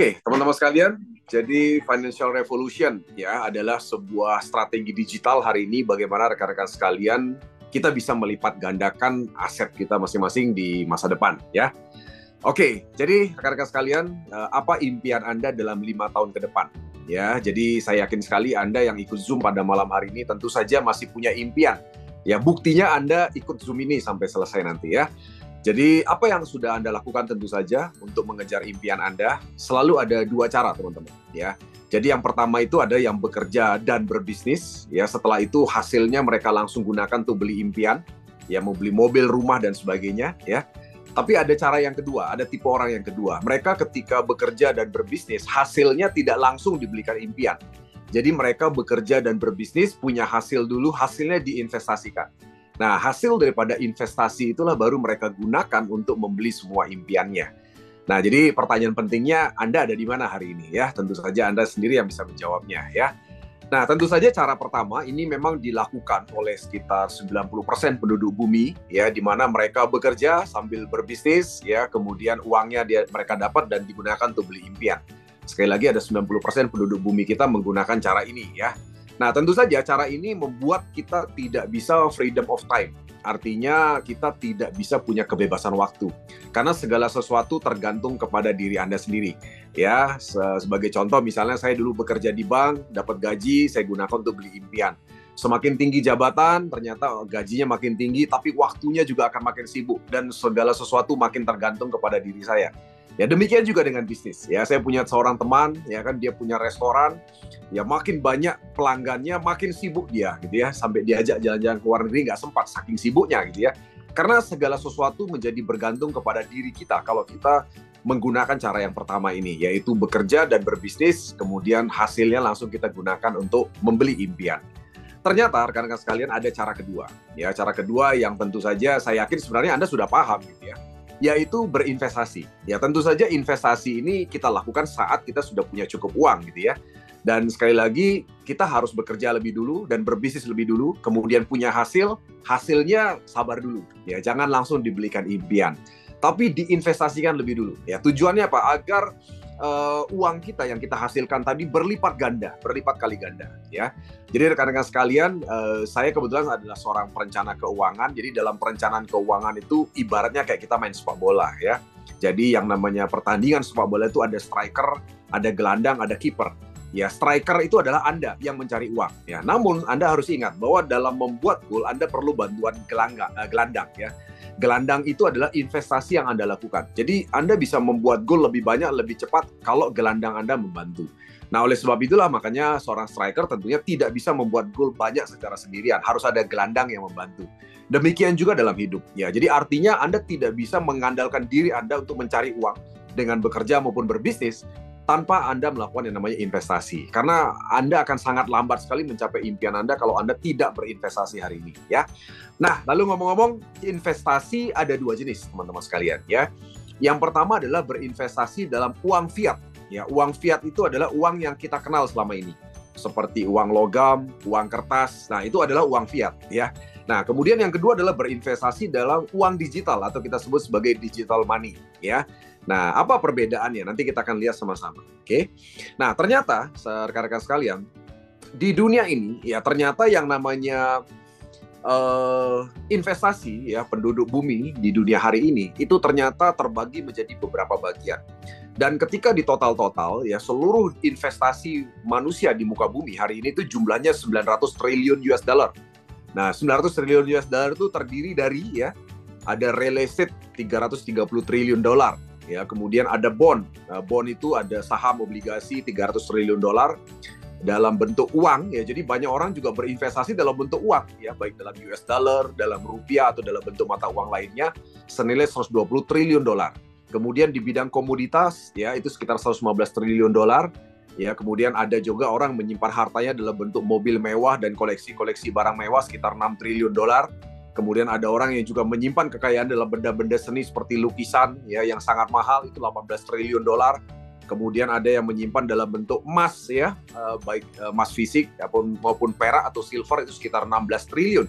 Oke, teman-teman sekalian, jadi financial revolution ya adalah sebuah strategi digital hari ini bagaimana rekan-rekan sekalian kita bisa melipat gandakan aset kita masing-masing di masa depan ya. Oke, jadi rekan-rekan sekalian, apa impian Anda dalam 5 tahun ke depan? Ya, jadi saya yakin sekali Anda yang ikut Zoom pada malam hari ini tentu saja masih punya impian. Ya, buktinya Anda ikut Zoom ini sampai selesai nanti ya. Jadi apa yang sudah Anda lakukan tentu saja untuk mengejar impian Anda, selalu ada dua cara teman-teman ya. Jadi yang pertama itu ada yang bekerja dan berbisnis ya, setelah itu hasilnya mereka langsung gunakan untuk beli impian, ya mau beli mobil, rumah dan sebagainya ya. Tapi ada cara yang kedua, ada tipe orang yang kedua. Mereka ketika bekerja dan berbisnis, hasilnya tidak langsung dibelikan impian. Jadi mereka bekerja dan berbisnis, punya hasil dulu, hasilnya diinvestasikan. Nah, hasil daripada investasi itulah baru mereka gunakan untuk membeli semua impiannya. Nah, jadi pertanyaan pentingnya, Anda ada di mana hari ini ya? Tentu saja Anda sendiri yang bisa menjawabnya ya. Nah, tentu saja cara pertama ini memang dilakukan oleh sekitar 90% penduduk bumi ya, di mana mereka bekerja sambil berbisnis ya, kemudian uangnya mereka dapat dan digunakan untuk beli impian. Sekali lagi ada 90% penduduk bumi kita menggunakan cara ini ya. Nah, tentu saja cara ini membuat kita tidak bisa freedom of time. Artinya kita tidak bisa punya kebebasan waktu. Karena segala sesuatu tergantung kepada diri Anda sendiri. Ya, sebagai contoh misalnya saya dulu bekerja di bank, dapat gaji, saya gunakan untuk beli impian. Semakin tinggi jabatan, ternyata gajinya makin tinggi, tapi waktunya juga akan makin sibuk. Dan segala sesuatu makin tergantung kepada diri saya. Ya demikian juga dengan bisnis. Ya saya punya seorang teman, ya kan dia punya restoran, ya makin banyak pelanggannya, makin sibuk dia, gitu ya. Sampai diajak jalan-jalan ke luar negeri nggak sempat, saking sibuknya, gitu ya. Karena segala sesuatu menjadi bergantung kepada diri kita kalau kita menggunakan cara yang pertama ini, yaitu bekerja dan berbisnis, kemudian hasilnya langsung kita gunakan untuk membeli impian. Ternyata rekan-rekan sekalian ada cara kedua, ya cara kedua yang tentu saja saya yakin sebenarnya Anda sudah paham, gitu ya. Yaitu berinvestasi. Ya tentu saja investasi ini kita lakukan saat kita sudah punya cukup uang gitu ya. Dan sekali lagi kita harus bekerja lebih dulu dan berbisnis lebih dulu, kemudian punya hasil, hasilnya sabar dulu. Ya jangan langsung dibelikan impian. Tapi diinvestasikan lebih dulu. Ya tujuannya apa? Agar uang kita yang kita hasilkan tadi berlipat ganda, berlipat kali ganda ya. Jadi rekan-rekan sekalian, saya kebetulan adalah seorang perencana keuangan. Jadi dalam perencanaan keuangan itu ibaratnya kayak kita main sepak bola ya. Jadi yang namanya pertandingan sepak bola itu ada striker, ada gelandang, ada kiper. Ya, striker itu adalah Anda yang mencari uang ya. Namun Anda harus ingat bahwa dalam membuat gol Anda perlu bantuan gelandang ya. Gelandang itu adalah investasi yang Anda lakukan. Jadi Anda bisa membuat gol lebih banyak, lebih cepat kalau gelandang Anda membantu. Nah, oleh sebab itulah makanya seorang striker tentunya tidak bisa membuat gol banyak secara sendirian. Harus ada gelandang yang membantu. Demikian juga dalam hidup. Ya, jadi artinya Anda tidak bisa mengandalkan diri Anda untuk mencari uang dengan bekerja maupun berbisnis tanpa Anda melakukan yang namanya investasi. Karena Anda akan sangat lambat sekali mencapai impian Anda kalau Anda tidak berinvestasi hari ini. Ya. Nah, lalu ngomong-ngomong, investasi ada dua jenis, teman-teman sekalian. Ya. Yang pertama adalah berinvestasi dalam uang fiat. Ya, uang fiat itu adalah uang yang kita kenal selama ini. Seperti uang logam, uang kertas. Nah, itu adalah uang fiat. Ya. Nah, kemudian yang kedua adalah berinvestasi dalam uang digital atau kita sebut sebagai digital money. Ya. Nah, apa perbedaannya? Nanti kita akan lihat sama-sama. Oke. Nah, ternyata rekan-rekan sekalian, di dunia ini ya ternyata yang namanya investasi ya penduduk bumi di dunia hari ini itu ternyata terbagi menjadi beberapa bagian. Dan ketika di total ya seluruh investasi manusia di muka bumi hari ini itu jumlahnya 900 triliun US dollar. Nah, 900 triliun US dollar itu terdiri dari ya ada real estate 330 triliun dolar. Ya, kemudian ada bond. Bond itu ada saham obligasi 300 triliun dolar dalam bentuk uang ya. Jadi banyak orang juga berinvestasi dalam bentuk uang ya, baik dalam US dollar, dalam rupiah atau dalam bentuk mata uang lainnya senilai 120 triliun dolar. Kemudian di bidang komoditas ya itu sekitar 115 triliun dolar. Ya, kemudian ada juga orang menyimpan hartanya dalam bentuk mobil mewah dan koleksi-koleksi barang mewah sekitar 6 triliun dolar. Kemudian ada orang yang juga menyimpan kekayaan dalam benda-benda seni seperti lukisan ya yang sangat mahal itu 18 triliun dolar. Kemudian ada yang menyimpan dalam bentuk emas ya, baik emas fisik maupun perak atau silver itu sekitar 16 triliun.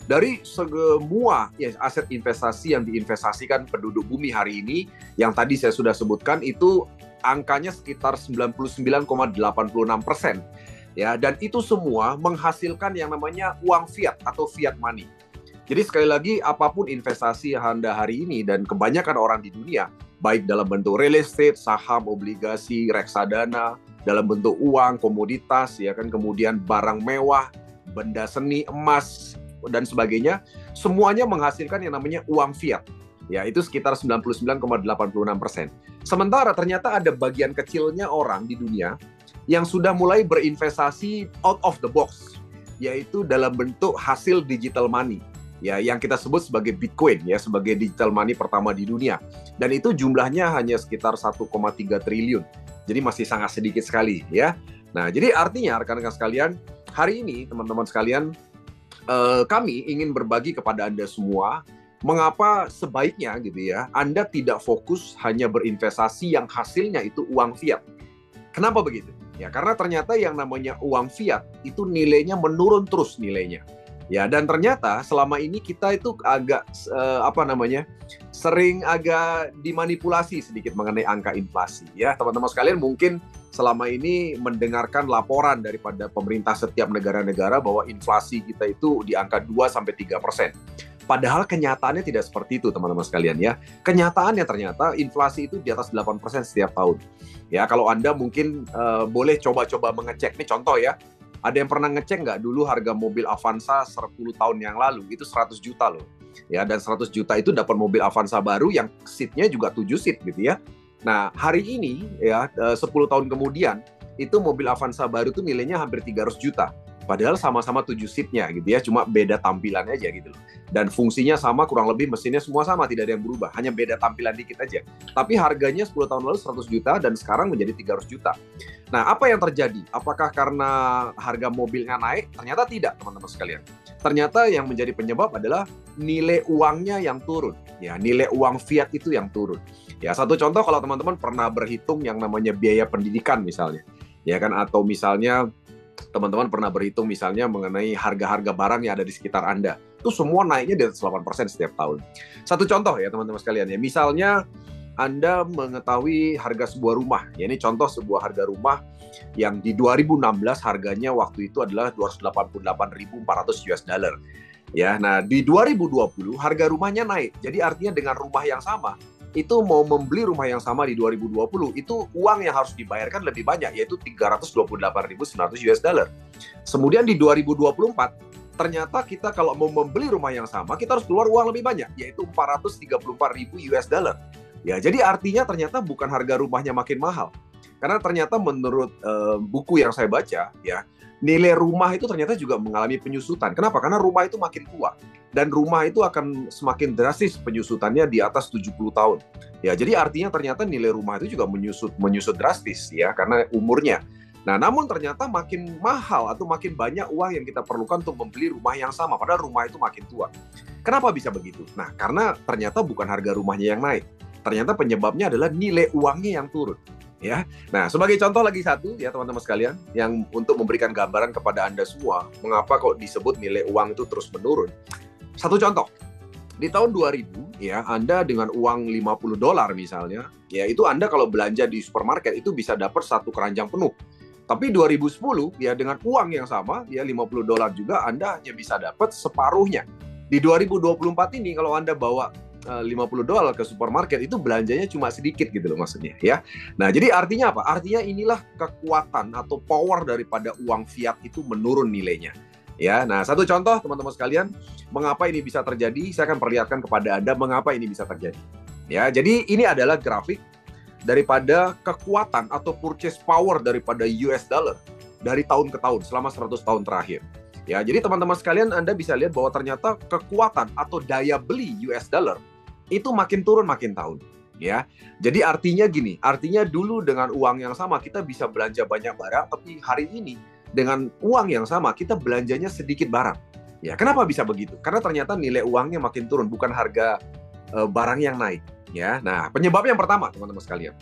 Dari semua ya, aset investasi yang diinvestasikan penduduk bumi hari ini, yang tadi saya sudah sebutkan itu angkanya sekitar 99,86%. Ya, dan itu semua menghasilkan yang namanya uang fiat atau fiat money. Jadi sekali lagi, apapun investasi Anda hari ini dan kebanyakan orang di dunia, baik dalam bentuk real estate, saham, obligasi, reksadana, dalam bentuk uang, komoditas, ya kan, kemudian barang mewah, benda seni, emas, dan sebagainya, semuanya menghasilkan yang namanya uang fiat. Ya, itu sekitar 99,86%. Sementara ternyata ada bagian kecilnya orang di dunia yang sudah mulai berinvestasi out of the box, yaitu dalam bentuk hasil digital money, ya, yang kita sebut sebagai Bitcoin, ya, sebagai digital money pertama di dunia. Dan itu jumlahnya hanya sekitar 1,3 triliun. Jadi masih sangat sedikit sekali, ya. Nah, jadi artinya rekan-rekan sekalian, hari ini teman-teman sekalian, kami ingin berbagi kepada Anda semua mengapa sebaiknya gitu ya, Anda tidak fokus hanya berinvestasi yang hasilnya itu uang fiat. Kenapa begitu? Ya, karena ternyata yang namanya uang fiat itu nilainya menurun terus nilainya. Ya, dan ternyata selama ini kita itu agak sering agak dimanipulasi sedikit mengenai angka inflasi. Ya, teman-teman sekalian mungkin selama ini mendengarkan laporan daripada pemerintah setiap negara-negara bahwa inflasi kita itu di angka 2-3%. Padahal kenyataannya tidak seperti itu, teman-teman sekalian, ya. Kenyataannya ternyata inflasi itu di atas 8% setiap tahun. Ya, kalau Anda mungkin boleh coba-coba mengecek. Ini contoh ya. Ada yang pernah ngecek nggak dulu harga mobil Avanza 10 tahun yang lalu? Itu 100 juta loh. Ya, dan 100 juta itu dapat mobil Avanza baru yang seatnya juga 7 seat gitu ya. Nah, hari ini ya 10 tahun kemudian itu mobil Avanza baru itu nilainya hampir 300 juta. Padahal sama-sama 7 seatnya gitu ya, cuma beda tampilan aja gitu loh. Dan fungsinya sama, kurang lebih mesinnya semua sama, tidak ada yang berubah, hanya beda tampilan dikit aja. Tapi harganya 10 tahun lalu 100 juta dan sekarang menjadi 300 juta. Nah, apa yang terjadi? Apakah karena harga mobilnya naik? Ternyata tidak, teman-teman sekalian. Ternyata yang menjadi penyebab adalah nilai uangnya yang turun. Ya, nilai uang fiat itu yang turun. Ya, satu contoh kalau teman-teman pernah berhitung yang namanya biaya pendidikan misalnya. Ya kan, atau misalnya teman-teman pernah berhitung misalnya mengenai harga-harga barang yang ada di sekitar Anda. Itu semua naiknya di atas 8% setiap tahun. Satu contoh ya teman-teman sekalian ya. Misalnya Anda mengetahui harga sebuah rumah. Ya, ini contoh sebuah harga rumah yang di 2016 harganya waktu itu adalah 288.400 US dollar. Ya, nah di 2020 harga rumahnya naik. Jadi artinya dengan rumah yang sama, itu mau membeli rumah yang sama di 2020, itu uang yang harus dibayarkan lebih banyak, yaitu 328.900 US dollar. Kemudian di 2024, ternyata kita kalau mau membeli rumah yang sama, kita harus keluar uang lebih banyak, yaitu 434.000 US dollar. Ya, jadi artinya ternyata bukan harga rumahnya makin mahal. Karena ternyata menurut buku yang saya baca, ya, nilai rumah itu ternyata juga mengalami penyusutan. Kenapa? Karena rumah itu makin tua. Dan rumah itu akan semakin drastis penyusutannya di atas 70 tahun. Ya, jadi artinya ternyata nilai rumah itu juga menyusut drastis ya karena umurnya. Nah, namun ternyata makin mahal atau makin banyak uang yang kita perlukan untuk membeli rumah yang sama padahal rumah itu makin tua. Kenapa bisa begitu? Nah, karena ternyata bukan harga rumahnya yang naik. Ternyata penyebabnya adalah nilai uangnya yang turun. Ya. Nah, sebagai contoh lagi satu ya teman-teman sekalian yang untuk memberikan gambaran kepada Anda semua mengapa kok disebut nilai uang itu terus menurun. Satu contoh, di tahun 2000 ya Anda dengan uang $50 misalnya, ya itu Anda kalau belanja di supermarket itu bisa dapat satu keranjang penuh. Tapi 2010 ya dengan uang yang sama ya $50 juga Anda hanya bisa dapat separuhnya. Di 2024 ini kalau Anda bawa $50 ke supermarket itu belanjanya cuma sedikit gitu loh maksudnya ya. Nah, jadi artinya apa? Artinya inilah kekuatan atau power daripada uang fiat itu menurun nilainya. Ya, nah satu contoh teman-teman sekalian, mengapa ini bisa terjadi? Saya akan perlihatkan kepada Anda mengapa ini bisa terjadi. Ya, jadi ini adalah grafik daripada kekuatan atau purchase power daripada US dollar dari tahun ke tahun selama 100 tahun terakhir. Ya, jadi teman-teman sekalian Anda bisa lihat bahwa ternyata kekuatan atau daya beli US dollar itu makin turun makin tahun. Ya, jadi artinya gini, artinya dulu dengan uang yang sama kita bisa belanja banyak barang, tapi hari ini dengan uang yang sama kita belanjanya sedikit barang. Ya, kenapa bisa begitu? Karena ternyata nilai uangnya makin turun, bukan harga barang yang naik. Ya, nah penyebabnya yang pertama teman-teman sekalian,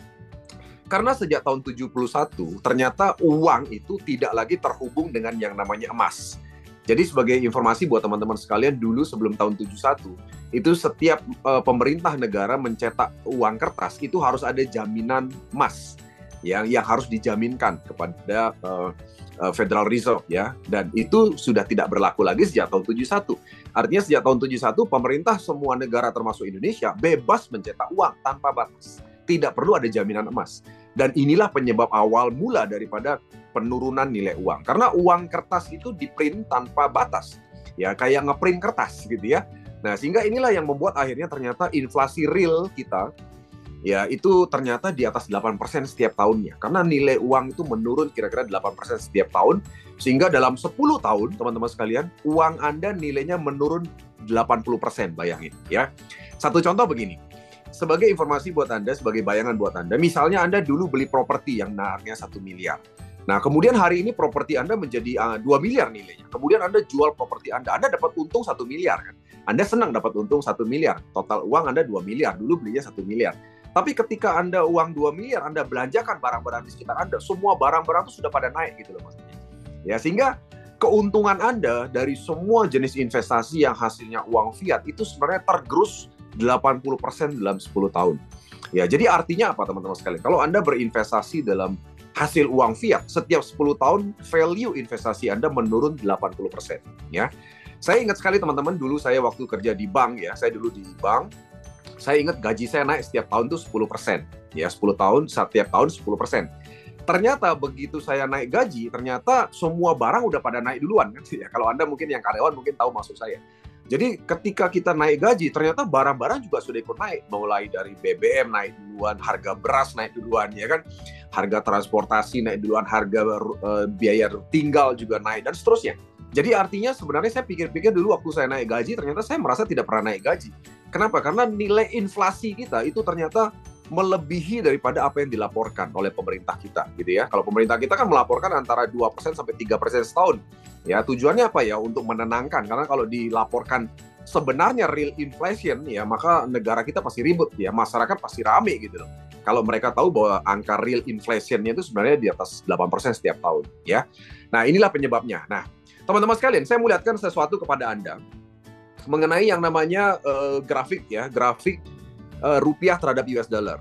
karena sejak tahun 71 ternyata uang itu tidak lagi terhubung dengan yang namanya emas. Jadi sebagai informasi buat teman-teman sekalian, dulu sebelum tahun 71 itu setiap pemerintah negara mencetak uang kertas itu harus ada jaminan emas. yang harus dijaminkan kepada Federal Reserve ya, dan itu sudah tidak berlaku lagi sejak tahun 71. Artinya sejak tahun 71 pemerintah semua negara termasuk Indonesia bebas mencetak uang tanpa batas. Tidak perlu ada jaminan emas. Dan inilah penyebab awal mula daripada penurunan nilai uang. Karena uang kertas itu diprint tanpa batas. Ya, kayak ngeprint kertas gitu ya. Nah, sehingga inilah yang membuat akhirnya ternyata inflasi real kita ya itu ternyata di atas 8% setiap tahunnya. Karena nilai uang itu menurun kira-kira 8% setiap tahun. Sehingga dalam 10 tahun, teman-teman sekalian, uang Anda nilainya menurun 80%, bayangin ya. Satu contoh begini. Sebagai informasi buat Anda, sebagai bayangan buat Anda, misalnya Anda dulu beli properti yang naiknya 1 miliar. Nah, kemudian hari ini properti Anda menjadi 2 miliar nilainya. Kemudian Anda jual properti Anda dapat untung 1 miliar kan. Anda senang dapat untung 1 miliar. Total uang Anda 2 miliar, dulu belinya 1 miliar. Tapi ketika Anda uang 2 miliar, Anda belanjakan barang-barang di sekitar Anda, semua barang-barang itu sudah pada naik gitu loh maksudnya. Ya, sehingga keuntungan Anda dari semua jenis investasi yang hasilnya uang fiat itu sebenarnya tergerus 80% dalam 10 tahun. Ya, jadi artinya apa teman-teman sekalian? Kalau Anda berinvestasi dalam hasil uang fiat, setiap 10 tahun value investasi Anda menurun 80%. Ya. Saya ingat sekali teman-teman, dulu saya waktu kerja di bank ya, saya dulu di bank, saya ingat gaji saya naik setiap tahun tuh 10%. Ya, 10 tahun, setiap tahun 10%. Ternyata begitu saya naik gaji, ternyata semua barang udah pada naik duluan kan. Ya, kalau Anda mungkin yang karyawan mungkin tahu maksud saya. Jadi ketika kita naik gaji, ternyata barang-barang juga sudah ikut naik. Mulai dari BBM naik duluan, harga beras naik duluan, ya kan? Harga transportasi naik duluan, harga biaya tinggal juga naik, dan seterusnya. Jadi artinya sebenarnya saya pikir-pikir dulu waktu saya naik gaji, ternyata saya merasa tidak pernah naik gaji. Kenapa? Karena nilai inflasi kita itu ternyata melebihi daripada apa yang dilaporkan oleh pemerintah kita, gitu ya. Kalau pemerintah kita kan melaporkan antara 2% sampai 3% setahun. Ya, tujuannya apa ya? Untuk menenangkan, karena kalau dilaporkan sebenarnya real inflation ya, maka negara kita pasti ribut ya, masyarakat pasti rame gitu loh. Kalau mereka tahu bahwa angka real inflation-nya itu sebenarnya di atas 8% setiap tahun ya. Nah, inilah penyebabnya. Nah, teman-teman sekalian, saya melihatkan sesuatu kepada Anda mengenai yang namanya grafik ya, grafik rupiah terhadap US dollar.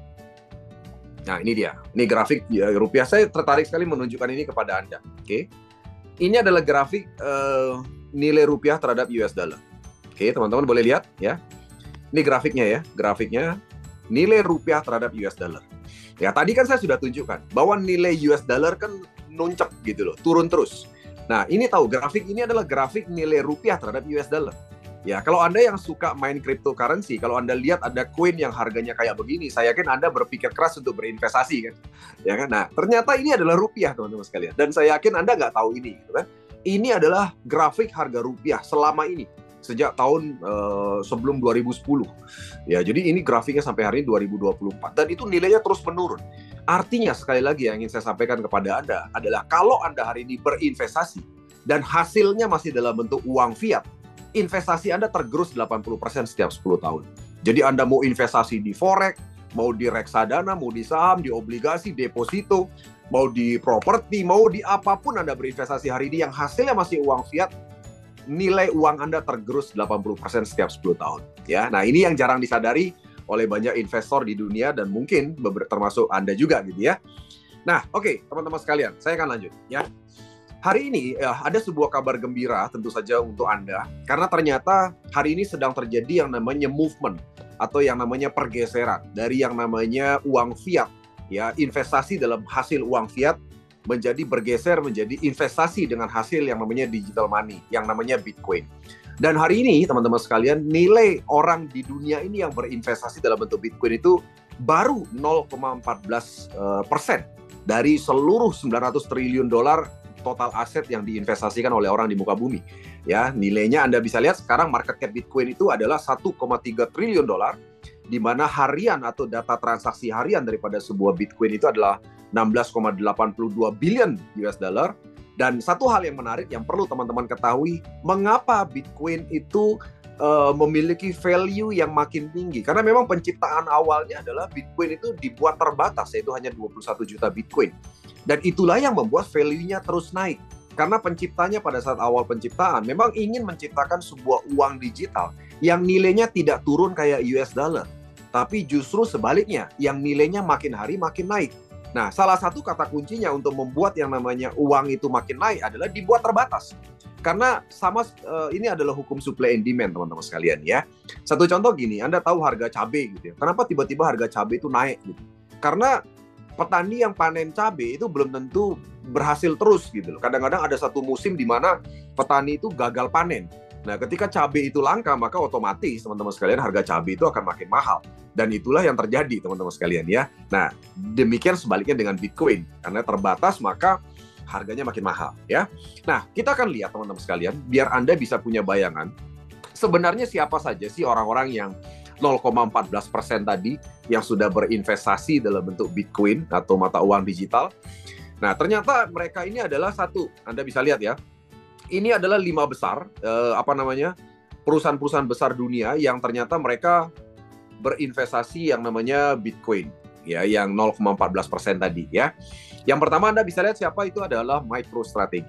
Nah, ini dia. Ini grafik ya, rupiah. Saya tertarik sekali menunjukkan ini kepada Anda. Oke. Ini adalah grafik nilai rupiah terhadap US dollar. Oke, teman-teman boleh lihat ya. Ini grafiknya ya, grafiknya nilai rupiah terhadap US dollar. Ya, tadi kan saya sudah tunjukkan bahwa nilai US dollar kan nuncep gitu loh, turun terus. Nah, ini tahu grafik ini adalah grafik nilai rupiah terhadap US dollar. Ya, kalau Anda yang suka main cryptocurrency, kalau Anda lihat ada koin yang harganya kayak begini, saya yakin Anda berpikir keras untuk berinvestasi kan. Ya kan? Nah, ternyata ini adalah rupiah teman-teman sekalian. Dan saya yakin Anda nggak tahu ini gitu kan. Ini adalah grafik harga rupiah selama ini sejak tahun sebelum 2010. Ya, jadi ini grafiknya sampai hari ini 2024 dan itu nilainya terus menurun. Artinya sekali lagi yang ingin saya sampaikan kepada Anda adalah kalau Anda hari ini berinvestasi dan hasilnya masih dalam bentuk uang fiat, investasi Anda tergerus 80% setiap 10 tahun. Jadi Anda mau investasi di forex, mau di reksadana, mau di saham, di obligasi, deposito, mau di properti, mau di apapun Anda berinvestasi hari ini yang hasilnya masih uang fiat, nilai uang Anda tergerus 80% setiap 10 tahun. Ya, nah ini yang jarang disadari oleh banyak investor di dunia dan mungkin termasuk Anda juga gitu ya. Nah, oke, teman-teman sekalian, saya akan lanjut ya. Hari ini ada sebuah kabar gembira tentu saja untuk Anda karena ternyata hari ini sedang terjadi yang namanya movement atau yang namanya pergeseran dari yang namanya uang fiat ya, investasi dalam hasil uang fiat menjadi bergeser menjadi investasi dengan hasil yang namanya digital money, yang namanya Bitcoin. Dan hari ini teman-teman sekalian, nilai orang di dunia ini yang berinvestasi dalam bentuk Bitcoin itu baru 0,14% dari seluruh 900 triliun dolar total aset yang diinvestasikan oleh orang di muka bumi. Ya, nilainya Anda bisa lihat sekarang market cap Bitcoin itu adalah 1,3 triliun dolar, di mana harian atau data transaksi harian daripada sebuah Bitcoin itu adalah 16,82 billion US dollar. Dan satu hal yang menarik yang perlu teman-teman ketahui, mengapa Bitcoin itu memiliki value yang makin tinggi. Karena memang penciptaan awalnya adalah Bitcoin itu dibuat terbatas, yaitu hanya 21 juta Bitcoin. Dan itulah yang membuat value-nya terus naik. Karena penciptanya pada saat awal penciptaan memang ingin menciptakan sebuah uang digital yang nilainya tidak turun kayak US dollar. Tapi justru sebaliknya, yang nilainya makin hari makin naik. Nah, salah satu kata kuncinya untuk membuat yang namanya uang itu makin naik adalah dibuat terbatas. Karena ini adalah hukum supply and demand, teman-teman sekalian ya. Satu contoh gini, Anda tahu harga cabai gitu ya. Kenapa tiba-tiba harga cabai itu naik gitu? Karena petani yang panen cabai itu belum tentu berhasil terus gitu loh. Kadang-kadang ada satu musim di mana petani itu gagal panen. Nah, ketika cabai itu langka, maka otomatis teman-teman sekalian harga cabai itu akan makin mahal. Dan itulah yang terjadi teman-teman sekalian ya. Nah, demikian sebaliknya dengan Bitcoin. Karena terbatas maka harganya makin mahal ya. Nah, kita akan lihat teman-teman sekalian, biar Anda bisa punya bayangan, sebenarnya siapa saja sih orang-orang yang 0,14% tadi yang sudah berinvestasi dalam bentuk Bitcoin atau mata uang digital. Nah, ternyata mereka ini adalah satu, Anda bisa lihat ya, ini adalah 5 besar, perusahaan-perusahaan besar dunia yang ternyata mereka berinvestasi yang namanya Bitcoin, ya, yang 0,14% tadi, ya. Yang pertama Anda bisa lihat siapa itu adalah MicroStrategy,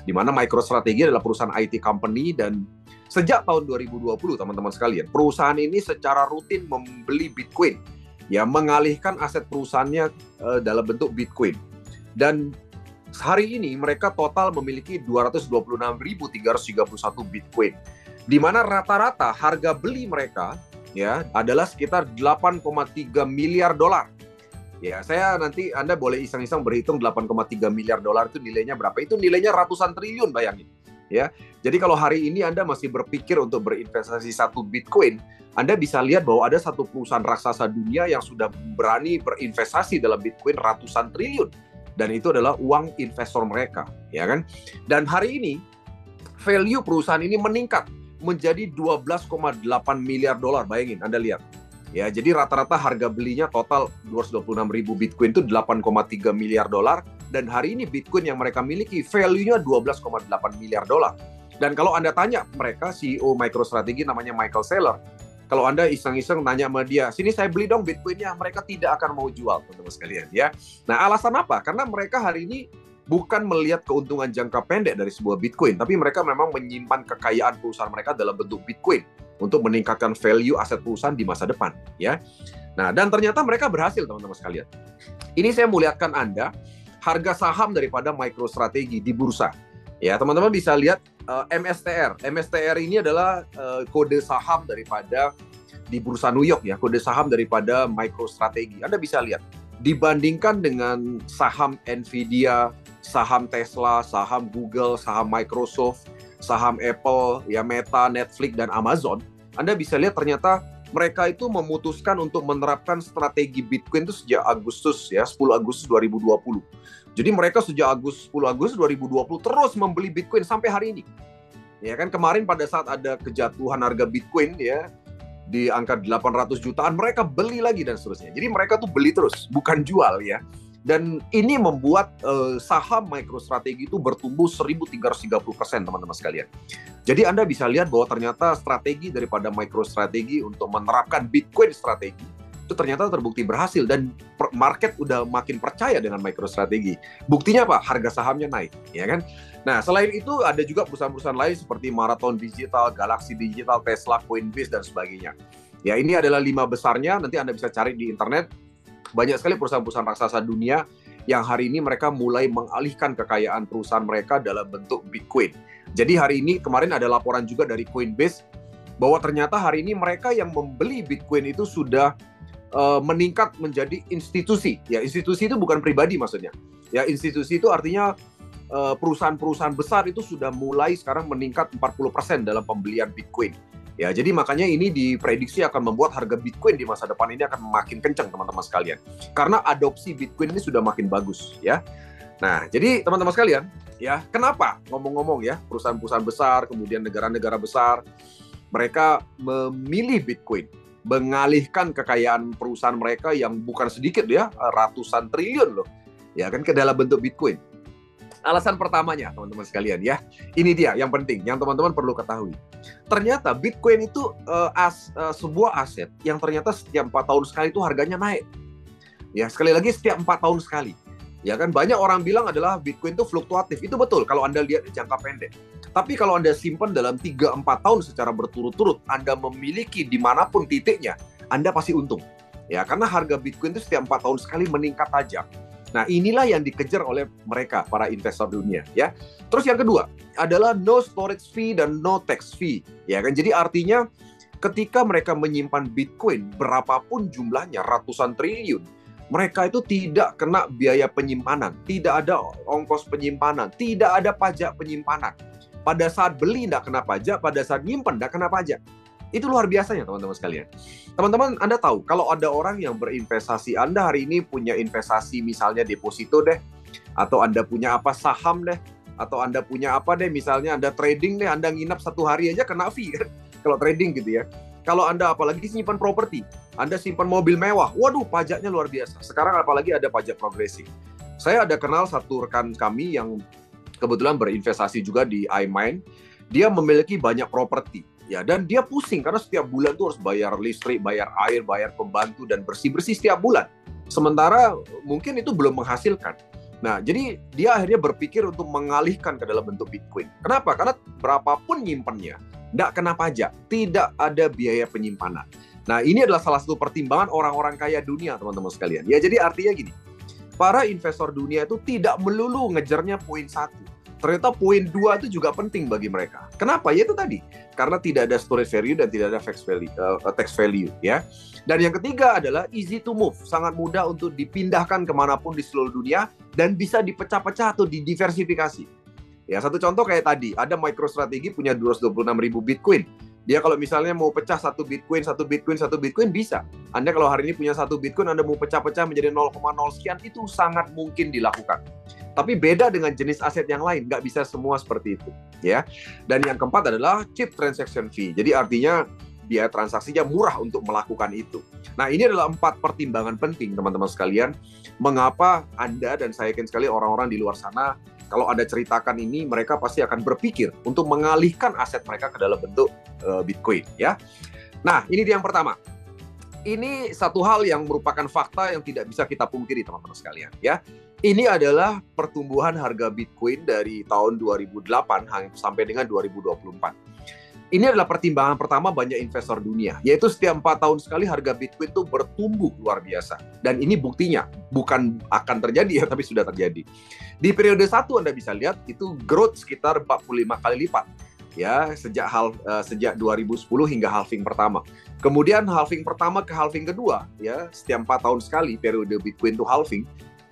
di mana MicroStrategy adalah perusahaan IT company dan sejak tahun 2020, teman-teman sekalian, perusahaan ini secara rutin membeli Bitcoin, ya, mengalihkan aset perusahaannya dalam bentuk Bitcoin. Dan hari ini mereka total memiliki 226.331 Bitcoin, di mana rata-rata harga beli mereka ya adalah sekitar 8,3 miliar dolar. Ya, nanti Anda boleh iseng-iseng berhitung 8,3 miliar dolar itu nilainya berapa? Itu nilainya ratusan triliun, bayangin. Ya, jadi kalau hari ini Anda masih berpikir untuk berinvestasi satu Bitcoin, Anda bisa lihat bahwa ada satu perusahaan raksasa dunia yang sudah berani berinvestasi dalam Bitcoin ratusan triliun. Dan itu adalah uang investor mereka, ya kan? Dan hari ini value perusahaan ini meningkat menjadi 12,8 miliar dolar. Bayangin, Anda lihat. Ya, jadi rata-rata harga belinya total 226.000 Bitcoin itu 8,3 miliar dolar, dan hari ini Bitcoin yang mereka miliki value-nya 12,8 miliar dolar. Dan kalau Anda tanya mereka, CEO MicroStrategy namanya Michael Saylor, kalau Anda iseng-iseng nanya sama dia, sini saya beli dong Bitcoin-nya, mereka tidak akan mau jual, teman-teman sekalian ya. Nah, alasan apa? Karena mereka hari ini bukan melihat keuntungan jangka pendek dari sebuah Bitcoin, tapi mereka memang menyimpan kekayaan perusahaan mereka dalam bentuk Bitcoin untuk meningkatkan value aset perusahaan di masa depan, ya. Nah, dan ternyata mereka berhasil, teman-teman sekalian. Ini saya melihatkan Anda harga saham daripada MicroStrategy di bursa. Ya, teman-teman bisa lihat MSTR. MSTR ini adalah kode saham daripada di bursa New York ya, kode saham daripada MicroStrategy. Anda bisa lihat dibandingkan dengan saham Nvidia, saham Tesla, saham Google, saham Microsoft, saham Apple, ya, Meta, Netflix dan Amazon. Anda bisa lihat ternyata mereka itu memutuskan untuk menerapkan strategi Bitcoin itu sejak Agustus ya, 10 Agustus 2020. Jadi mereka sejak 10 Agustus 2020 terus membeli Bitcoin sampai hari ini. Ya kan, kemarin pada saat ada kejatuhan harga Bitcoin ya di angka 800 jutaan, mereka beli lagi dan seterusnya. Jadi mereka tuh beli terus, bukan jual ya. Dan ini membuat saham MicroStrategy itu bertumbuh 1.330%, teman-teman sekalian. Jadi Anda bisa lihat bahwa ternyata strategi daripada MicroStrategy untuk menerapkan Bitcoin strategi itu ternyata terbukti berhasil dan market udah makin percaya dengan MicroStrategy. Buktinya apa? Harga sahamnya naik, ya kan? Nah, selain itu ada juga perusahaan-perusahaan lain seperti Marathon Digital, Galaxy Digital, Tesla, Coinbase dan sebagainya. Ya, ini adalah 5 besarnya. Nanti Anda bisa cari di internet. Banyak sekali perusahaan-perusahaan raksasa dunia yang hari ini mereka mulai mengalihkan kekayaan perusahaan mereka dalam bentuk Bitcoin. Jadi hari ini kemarin ada laporan juga dari Coinbase bahwa ternyata hari ini mereka yang membeli Bitcoin itu sudah meningkat menjadi institusi. Ya, institusi itu bukan pribadi maksudnya. Ya, institusi itu artinya perusahaan-perusahaan besar itu sudah mulai sekarang meningkat 40% dalam pembelian Bitcoin. Ya, jadi makanya ini diprediksi akan membuat harga Bitcoin di masa depan ini akan makin kencang, teman-teman sekalian. Karena adopsi Bitcoin ini sudah makin bagus, ya. Nah, jadi teman-teman sekalian, ya, kenapa ngomong-ngomong ya, perusahaan-perusahaan besar, kemudian negara-negara besar, mereka memilih Bitcoin, mengalihkan kekayaan perusahaan mereka yang bukan sedikit ya, ratusan triliun loh, ya kan, ke dalam bentuk Bitcoin. Alasan pertamanya, teman-teman sekalian ya, ini dia yang penting, yang teman-teman perlu ketahui. Ternyata Bitcoin itu sebuah aset yang ternyata setiap 4 tahun sekali itu harganya naik. Ya, sekali lagi setiap 4 tahun sekali. Ya kan, banyak orang bilang adalah Bitcoin itu fluktuatif. Itu betul kalau Anda lihat di jangka pendek. Tapi kalau Anda simpan dalam 3-4 tahun secara berturut-turut, Anda memiliki dimanapun titiknya, Anda pasti untung. Ya, karena harga Bitcoin itu setiap 4 tahun sekali meningkat tajam. Nah, inilah yang dikejar oleh mereka, para investor dunia, ya. Terus yang kedua adalah no storage fee dan no tax fee, ya kan. Jadi artinya ketika mereka menyimpan Bitcoin berapapun jumlahnya, ratusan triliun, mereka itu tidak kena biaya penyimpanan, tidak ada ongkos penyimpanan, tidak ada pajak penyimpanan. Pada saat beli tidak kena pajak, pada saat nyimpan tidak kena pajak. Itu luar biasanya teman-teman sekalian. Teman-teman, Anda tahu kalau ada orang yang berinvestasi, Anda hari ini punya investasi misalnya deposito deh, atau Anda punya apa saham deh, atau Anda punya apa deh, misalnya Anda trading deh, Anda nginap 1 hari aja kena fee kan, kalau trading gitu ya. Kalau Anda apalagi simpan properti, Anda simpan mobil mewah, waduh pajaknya luar biasa. Sekarang apalagi ada pajak progresif. Saya ada kenal satu rekan kami yang kebetulan berinvestasi juga di iMine, dia memiliki banyak properti. Ya, dan dia pusing karena setiap bulan tuh harus bayar listrik, bayar air, bayar pembantu, dan bersih-bersih setiap bulan. Sementara mungkin itu belum menghasilkan. Nah, jadi dia akhirnya berpikir untuk mengalihkan ke dalam bentuk Bitcoin. Kenapa? Karena berapapun nyimpennya, tidak kena pajak, tidak ada biaya penyimpanan. Nah, ini adalah salah satu pertimbangan orang-orang kaya dunia, teman-teman sekalian. Ya, jadi artinya gini, para investor dunia itu tidak melulu ngejarnya poin 1. Ternyata poin 2 itu juga penting bagi mereka. Kenapa? Ya itu tadi, karena tidak ada storage value dan tidak ada tax value, ya. Dan yang ketiga adalah easy to move, sangat mudah untuk dipindahkan kemanapun di seluruh dunia dan bisa dipecah-pecah atau didiversifikasi. Ya, satu contoh kayak tadi, ada MicroStrategy punya 226.000 Bitcoin. Dia kalau misalnya mau pecah satu Bitcoin bisa. Anda kalau hari ini punya 1 Bitcoin, Anda mau pecah-pecah menjadi 0,0 sekian, itu sangat mungkin dilakukan. Tapi beda dengan jenis aset yang lain, nggak bisa semua seperti itu, ya. Dan yang keempat adalah cheap transaction fee. Jadi artinya biaya transaksinya murah untuk melakukan itu. Nah, ini adalah 4 pertimbangan penting, teman-teman sekalian. Mengapa Anda dan saya yakin sekali orang-orang di luar sana, kalau Anda ceritakan ini, mereka pasti akan berpikir untuk mengalihkan aset mereka ke dalam bentuk Bitcoin, ya. Nah, ini dia yang pertama. Ini satu hal yang merupakan fakta yang tidak bisa kita pungkiri, teman-teman sekalian, ya. Ini adalah pertumbuhan harga Bitcoin dari tahun 2008 sampai dengan 2024. Ini adalah pertimbangan pertama banyak investor dunia, yaitu setiap 4 tahun sekali harga Bitcoin itu bertumbuh luar biasa. Dan ini buktinya, bukan akan terjadi ya, tapi sudah terjadi. Di periode 1 Anda bisa lihat, itu growth sekitar 45 kali lipat. Ya, sejak 2010 hingga halving pertama. Kemudian halving pertama ke halving kedua, ya, setiap 4 tahun sekali periode Bitcoin itu halving,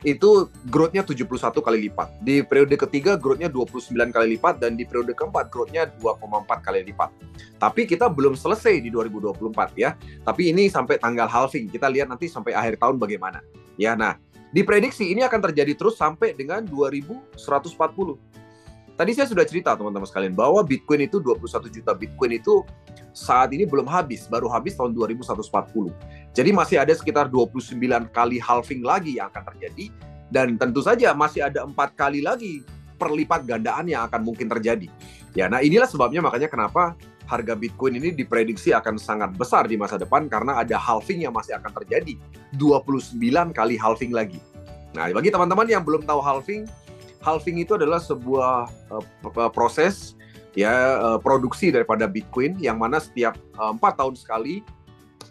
itu growth-nya 71 kali lipat. Di periode ketiga growth-nya 29 kali lipat, dan di periode keempat growth-nya 2,4 kali lipat. Tapi kita belum selesai di 2024 ya. Tapi ini sampai tanggal halving. Kita lihat nanti sampai akhir tahun bagaimana. Ya, nah, diprediksi ini akan terjadi terus sampai dengan 2140. Tadi saya sudah cerita teman-teman sekalian bahwa Bitcoin itu 21 juta Bitcoin itu saat ini belum habis, baru habis tahun 2140. Jadi masih ada sekitar 29 kali halving lagi yang akan terjadi, dan tentu saja masih ada 4 kali lagi perlipat gandaan yang akan mungkin terjadi. Ya, nah inilah sebabnya makanya kenapa harga Bitcoin ini diprediksi akan sangat besar di masa depan, karena ada halving yang masih akan terjadi, 29 kali halving lagi. Nah, bagi teman-teman yang belum tahu halving itu adalah sebuah proses produksi daripada Bitcoin, yang mana setiap 4 tahun sekali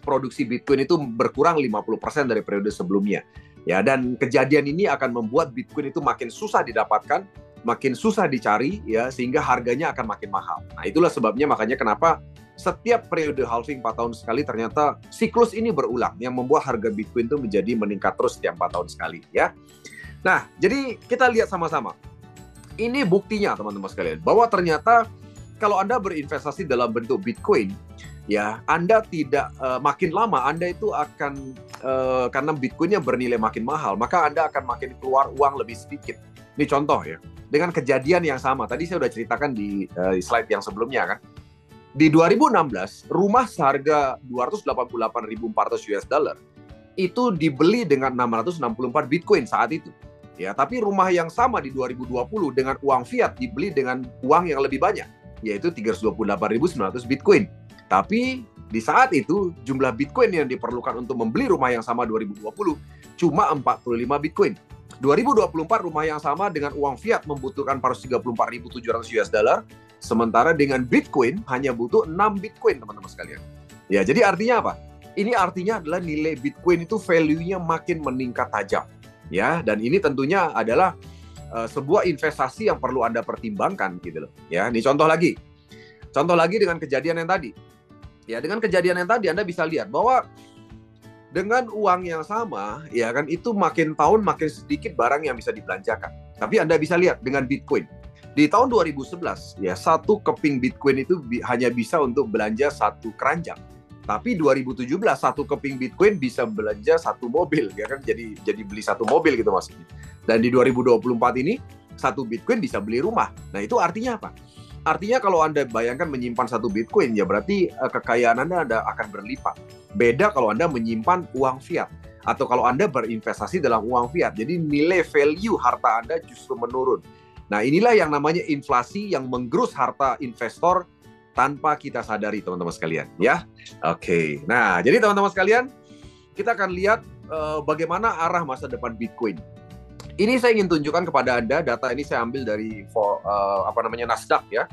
produksi Bitcoin itu berkurang 50% dari periode sebelumnya. Ya, dan kejadian ini akan membuat Bitcoin itu makin susah didapatkan, makin susah dicari, ya, sehingga harganya akan makin mahal. Nah, itulah sebabnya makanya kenapa setiap periode halving 4 tahun sekali ternyata siklus ini berulang, yang membuat harga Bitcoin itu menjadi meningkat terus setiap 4 tahun sekali, ya. Nah, jadi kita lihat sama-sama. Ini buktinya teman-teman sekalian, bahwa ternyata kalau Anda berinvestasi dalam bentuk Bitcoin, ya, Anda tidak makin lama Anda itu akan karena Bitcoinnya bernilai makin mahal, maka Anda akan makin keluar uang lebih sedikit. Ini contoh ya, dengan kejadian yang sama. Tadi saya sudah ceritakan di slide yang sebelumnya kan. Di 2016, rumah seharga 288.400 US dollar itu dibeli dengan 664 Bitcoin saat itu. Ya, tapi rumah yang sama di 2020 dengan uang fiat dibeli dengan uang yang lebih banyak, yaitu 328.900 Bitcoin. Tapi di saat itu jumlah Bitcoin yang diperlukan untuk membeli rumah yang sama 2020 cuma 45 Bitcoin. 2024 rumah yang sama dengan uang fiat membutuhkan 434.700 US dollar, sementara dengan Bitcoin hanya butuh 6 Bitcoin, teman-teman sekalian. Ya, jadi artinya apa? Ini artinya adalah nilai Bitcoin itu value-nya makin meningkat tajam. ya. Dan ini tentunya adalah sebuah investasi yang perlu Anda pertimbangkan gitu loh. Ya, ini contoh lagi. Contoh lagi dengan kejadian yang tadi. Ya, dengan kejadian yang tadi Anda bisa lihat bahwa dengan uang yang sama, ya kan, itu makin tahun makin sedikit barang yang bisa dibelanjakan. Tapi Anda bisa lihat dengan Bitcoin. Di tahun 2011, ya, satu keping Bitcoin itu hanya bisa untuk belanja satu keranjang. Tapi 2017 satu keping Bitcoin bisa belanja satu mobil, ya kan? Jadi beli satu mobil gitu maksudnya. Dan di 2024 ini satu Bitcoin bisa beli rumah. Nah, itu artinya apa? Artinya kalau Anda bayangkan menyimpan satu Bitcoin, ya berarti kekayaan Anda akan berlipat. Beda kalau Anda menyimpan uang fiat atau kalau Anda berinvestasi dalam uang fiat. Jadi nilai value harta Anda justru menurun. Nah, inilah yang namanya inflasi yang menggerus harta investor tanpa kita sadari, teman-teman sekalian, ya. Oke. Nah, jadi teman-teman sekalian, kita akan lihat bagaimana arah masa depan Bitcoin. Ini saya ingin tunjukkan kepada Anda, data ini saya ambil dari Nasdaq, ya.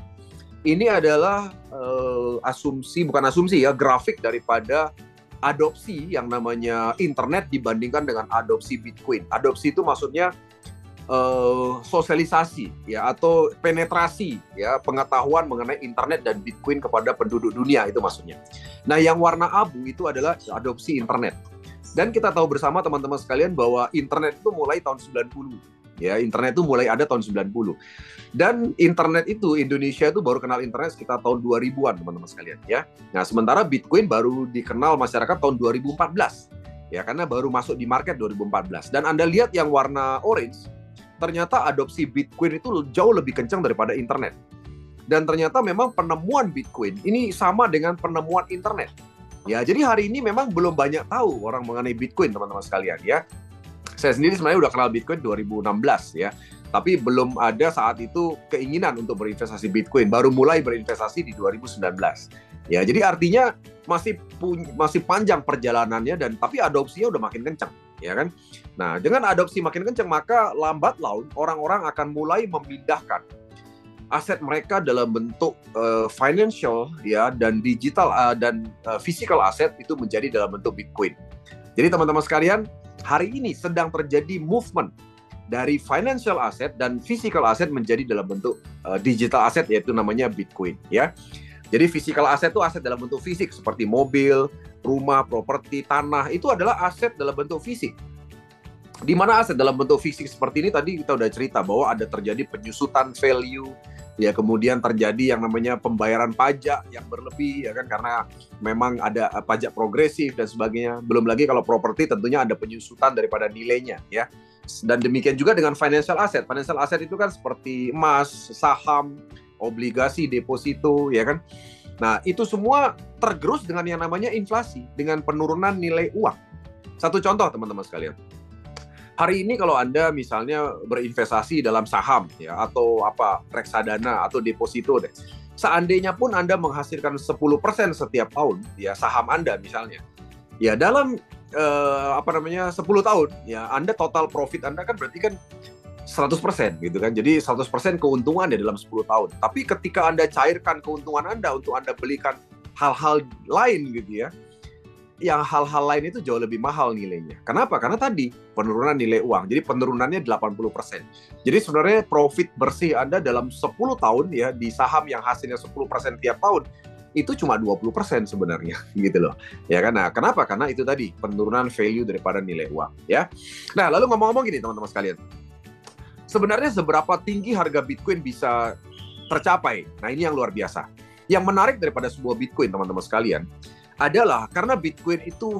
Ini adalah bukan asumsi ya, grafik daripada adopsi yang namanya internet dibandingkan dengan adopsi Bitcoin. Adopsi itu maksudnya sosialisasi ya, atau penetrasi ya, pengetahuan mengenai internet dan Bitcoin kepada penduduk dunia, itu maksudnya. Nah, yang warna abu itu adalah adopsi internet. Dan kita tahu bersama teman-teman sekalian bahwa internet itu mulai tahun 90. Ya, internet itu mulai ada tahun 90. Dan internet itu, Indonesia itu baru kenal internet sekitar tahun 2000-an, teman-teman sekalian, ya. Nah, sementara Bitcoin baru dikenal masyarakat tahun 2014. Ya, karena baru masuk di market 2014. Dan Anda lihat yang warna orange, ternyata adopsi Bitcoin itu jauh lebih kencang daripada internet. Dan ternyata memang penemuan Bitcoin ini sama dengan penemuan internet. Ya, jadi hari ini memang belum banyak tahu orang mengenai Bitcoin, teman-teman sekalian, ya. Saya sendiri sebenarnya udah kenal Bitcoin 2016 ya. Tapi belum ada saat itu keinginan untuk berinvestasi Bitcoin. Baru mulai berinvestasi di 2019. Ya, jadi artinya masih panjang perjalanannya, tapi adopsinya udah makin kencang, ya kan? Nah, dengan adopsi makin kencang, maka lambat laun orang-orang akan mulai memindahkan aset mereka dalam bentuk financial ya, dan digital dan physical aset itu menjadi dalam bentuk Bitcoin. Jadi teman-teman sekalian, hari ini sedang terjadi movement dari financial asset dan physical asset menjadi dalam bentuk digital asset, yaitu namanya Bitcoin, ya. Jadi physical asset itu aset dalam bentuk fisik seperti mobil, rumah, properti, tanah, itu adalah aset dalam bentuk fisik. Di mana aset dalam bentuk fisik seperti ini tadi kita udah cerita bahwa ada terjadi penyusutan value, ya, kemudian terjadi yang namanya pembayaran pajak yang berlebih, ya kan, karena memang ada pajak progresif dan sebagainya. Belum lagi kalau properti tentunya ada penyusutan daripada nilainya, ya. Dan demikian juga dengan financial asset. Financial asset itu kan seperti emas, saham, obligasi, deposito, ya kan. Nah, itu semua tergerus dengan yang namanya inflasi, dengan penurunan nilai uang. Satu contoh, teman-teman sekalian. Hari ini kalau Anda misalnya berinvestasi dalam saham ya, atau reksadana atau deposito deh. Seandainya pun Anda menghasilkan 10% setiap tahun ya, saham Anda misalnya. Ya, dalam 10 tahun ya, Anda total profit Anda kan berarti kan 100% gitu kan. Jadi 100% keuntungan ya dalam 10 tahun. Tapi ketika Anda cairkan keuntungan Anda untuk Anda belikan hal-hal lain gitu ya, yang hal-hal lain itu jauh lebih mahal nilainya. Kenapa? Karena tadi penurunan nilai uang. Jadi penurunannya 80%. Jadi sebenarnya profit bersih Anda dalam 10 tahun ya, di saham yang hasilnya 10% tiap tahun, itu cuma 20% sebenarnya gitu loh. Ya kan? Nah, kenapa? Karena itu tadi penurunan value daripada nilai uang, ya. Nah, lalu ngomong-ngomong gini teman-teman sekalian. Sebenarnya seberapa tinggi harga Bitcoin bisa tercapai? Nah, ini yang luar biasa. Yang menarik daripada sebuah Bitcoin, teman-teman sekalian, adalah karena Bitcoin itu